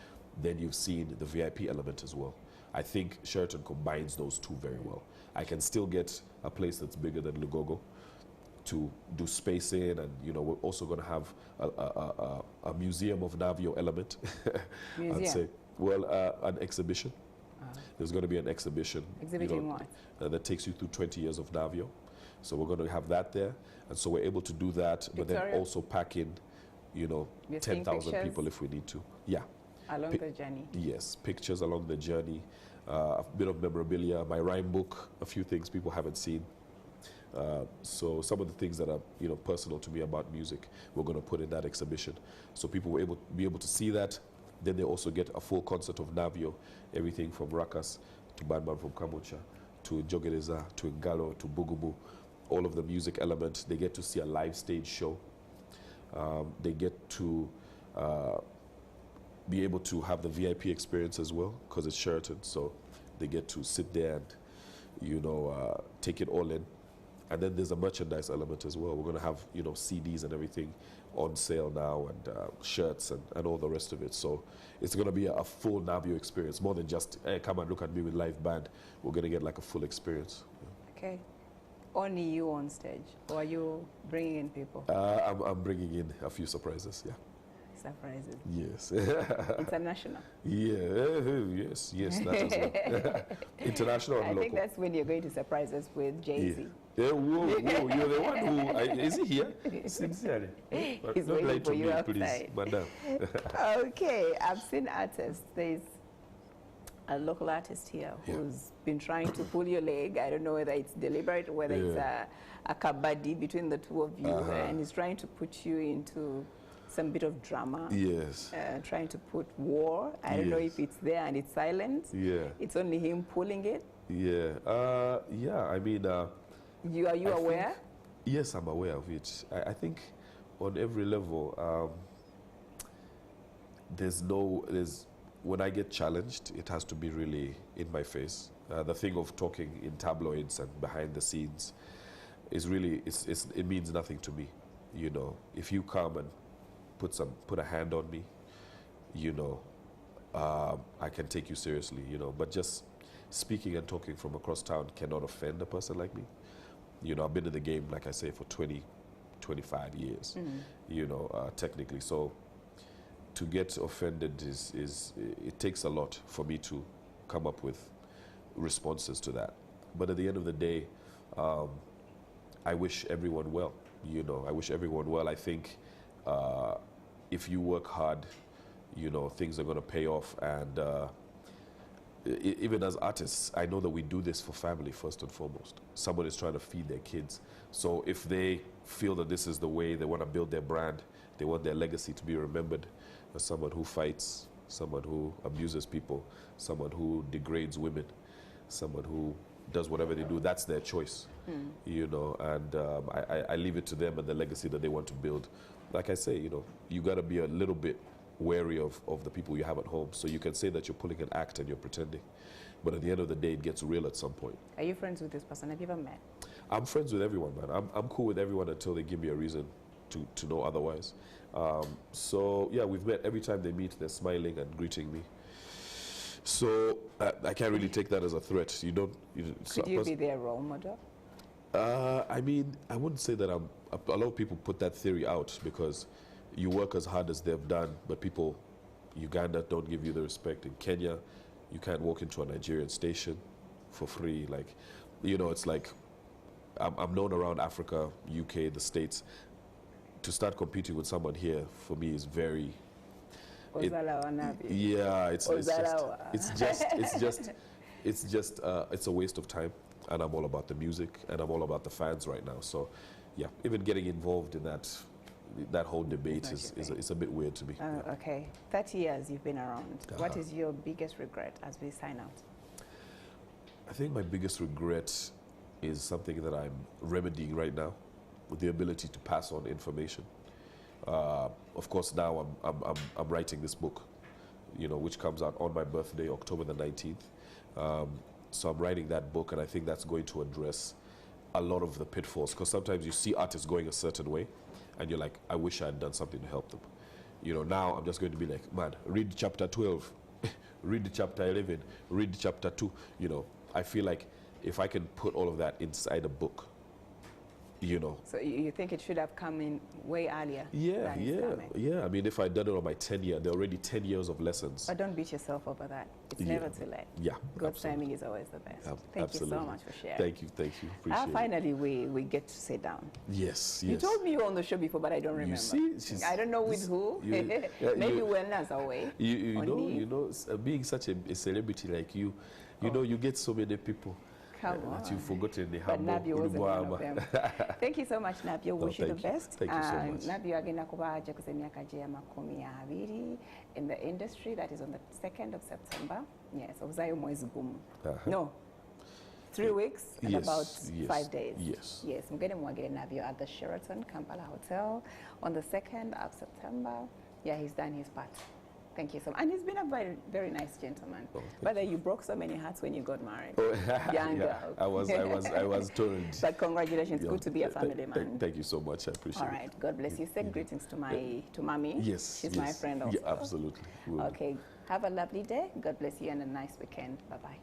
Then you've seen the VIP element as well. I think Sheraton combines those two very well. I can still get a place that's bigger than Lugogo to do space in, and you know we're also going to have a museum of Navio element. Museum? I'd say, well, an exhibition. There's going to be an exhibition. Exhibiting what? That takes you through 20 years of Navio. So we're going to have that there, and so we're able to do that, but then also pack in, you know, 10,000 people if we need to. Yeah. Along the journey. Yes, pictures along the journey, a bit of memorabilia, my rhyme book, a few things people haven't seen. So some of the things that are, you know, personal to me about music, we're going to put in that exhibition, so people will be able to see that. Then they also get a full concert of Navio, everything from Rakas to Badman from Kamucha to Jogereza to Ngalo to Bugubu, all of the music elements. They get to see a live stage show. They get to be able to have the VIP experience as well, because it's Sheraton, so they get to sit there and, you know, take it all in. And then there's a merchandise element as well. We're going to have, you know, CDs and everything on sale now, and shirts and all the rest of it. So it's going to be a full Navio experience, more than just, hey, come and look at me with live band. We're going to get like a full experience. Okay. Only you on stage, or are you bringing in people? I'm bringing in a few surprises, yeah. Surprises? Yes. International? Yeah, yes, that as well. International and local. I think that's when you're going to surprise us with Jay-Z. Yeah, whoa, you're the one who, is he here? Sincerely. He's Don't lie waiting to for you me, outside. please, madam. Okay, I've seen artists. There's a local artist here who's been trying to pull your leg. I don't know whether it's deliberate or whether it's a kabaddi between the two of you, and he's trying to put you into some bit of drama. Yes. Trying to put war. I don't know if it's there and it's silent. Yeah. It's only him pulling it. Yeah. Yeah. I mean. Are you aware? Yes, I'm aware of it. I think on every level, when I get challenged, it has to be really in my face. The thing of talking in tabloids and behind the scenes is really, it means nothing to me. You know, if you come and put a hand on me, you know, I can take you seriously, you know, but just speaking and talking from across town cannot offend a person like me. You know, I've been in the game, like I say, for 20, 25 years, you know, technically. So to get offended it takes a lot for me to come up with responses to that. But at the end of the day, I wish everyone well, you know, I wish everyone well. I think if you work hard, you know, things are going to pay off. And even as artists, I know that we do this for family first and foremost. Someone is trying to feed their kids. So if they feel that this is the way they want to build their brand, they want their legacy to be remembered as someone who fights, someone who abuses people, someone who degrades women, someone who does whatever they do, that's their choice, you know, and I leave it to them and the legacy that they want to build. Like I say, you know, you got to be a little bit wary of the people you have at home. So you can say that you're pulling an act and you're pretending, but at the end of the day, it gets real at some point. Are you friends with this person? Have you ever met? I'm friends with everyone, man. I'm cool with everyone until they give me a reason to know otherwise. So yeah, we've met. Every time they meet, they're smiling and greeting me. So I can't really take that as a threat. You don't. Could you be their role model? I mean, I wouldn't say that I'm. A lot of people put that theory out because you work as hard as they've done, but people, Uganda don't give you the respect. In Kenya, you can't walk into a Nigerian station for free. Like, you know, it's like I'm known around Africa, UK, the States. To start competing with someone here for me is very. Yeah, it's a waste of time, and I'm all about the music, and I'm all about the fans right now. So, yeah, even getting involved in that whole debate is a bit weird to me. Yeah. Okay, 30 years you've been around. What is your biggest regret as we sign out? I think my biggest regret is something that I'm remedying right now, with the ability to pass on information. Of course, now I'm writing this book, you know, which comes out on my birthday, October the 19th. So I'm writing that book, and I think that's going to address a lot of the pitfalls, because sometimes you see artists going a certain way, and you're like, I wish I had done something to help them. You know, now I'm just going to be like, man, read chapter 12, read chapter 11, read chapter 2. You know, I feel like if I can put all of that inside a book, you know. So you think it should have come in way earlier? Yeah. I mean, if I'd done it on my 10 year, there are already 10 years of lessons. But don't beat yourself over that. It's never too late. Yeah, God's timing is always the best. Thank you so much for sharing. Thank you. Appreciate it. Finally, we get to sit down. Yes. You told me you were on the show before, but I don't remember. You see, I don't know with who. Maybe wellness away. You know, being such a celebrity like you, know, you get so many people. Come on. That you've forgotten the But Navio wasn't one of them. Thank you so much, Navio. Wish you the best. Thank you so much. Navio agenda kuba aje ku emyaka gye 20 in the industry. That is on the 2nd of September. Yes, obuzayo mwezi gumu. No. 3 weeks and about 5 days. Yes. Mugende mwagire Navio at the Sheraton Kampala Hotel on the 2nd of September. Yeah, he's done his part. Thank you so much. And he's been a very, very nice gentleman. But you broke so many hearts when you got married. Young girl. I was told. But congratulations. Good to be a family man. Thank you so much. I appreciate it. All right. God bless you. Send greetings to Mommy. Yes. She's my friend also. Yeah, absolutely. Okay. Have a lovely day. God bless you and a nice weekend. Bye-bye.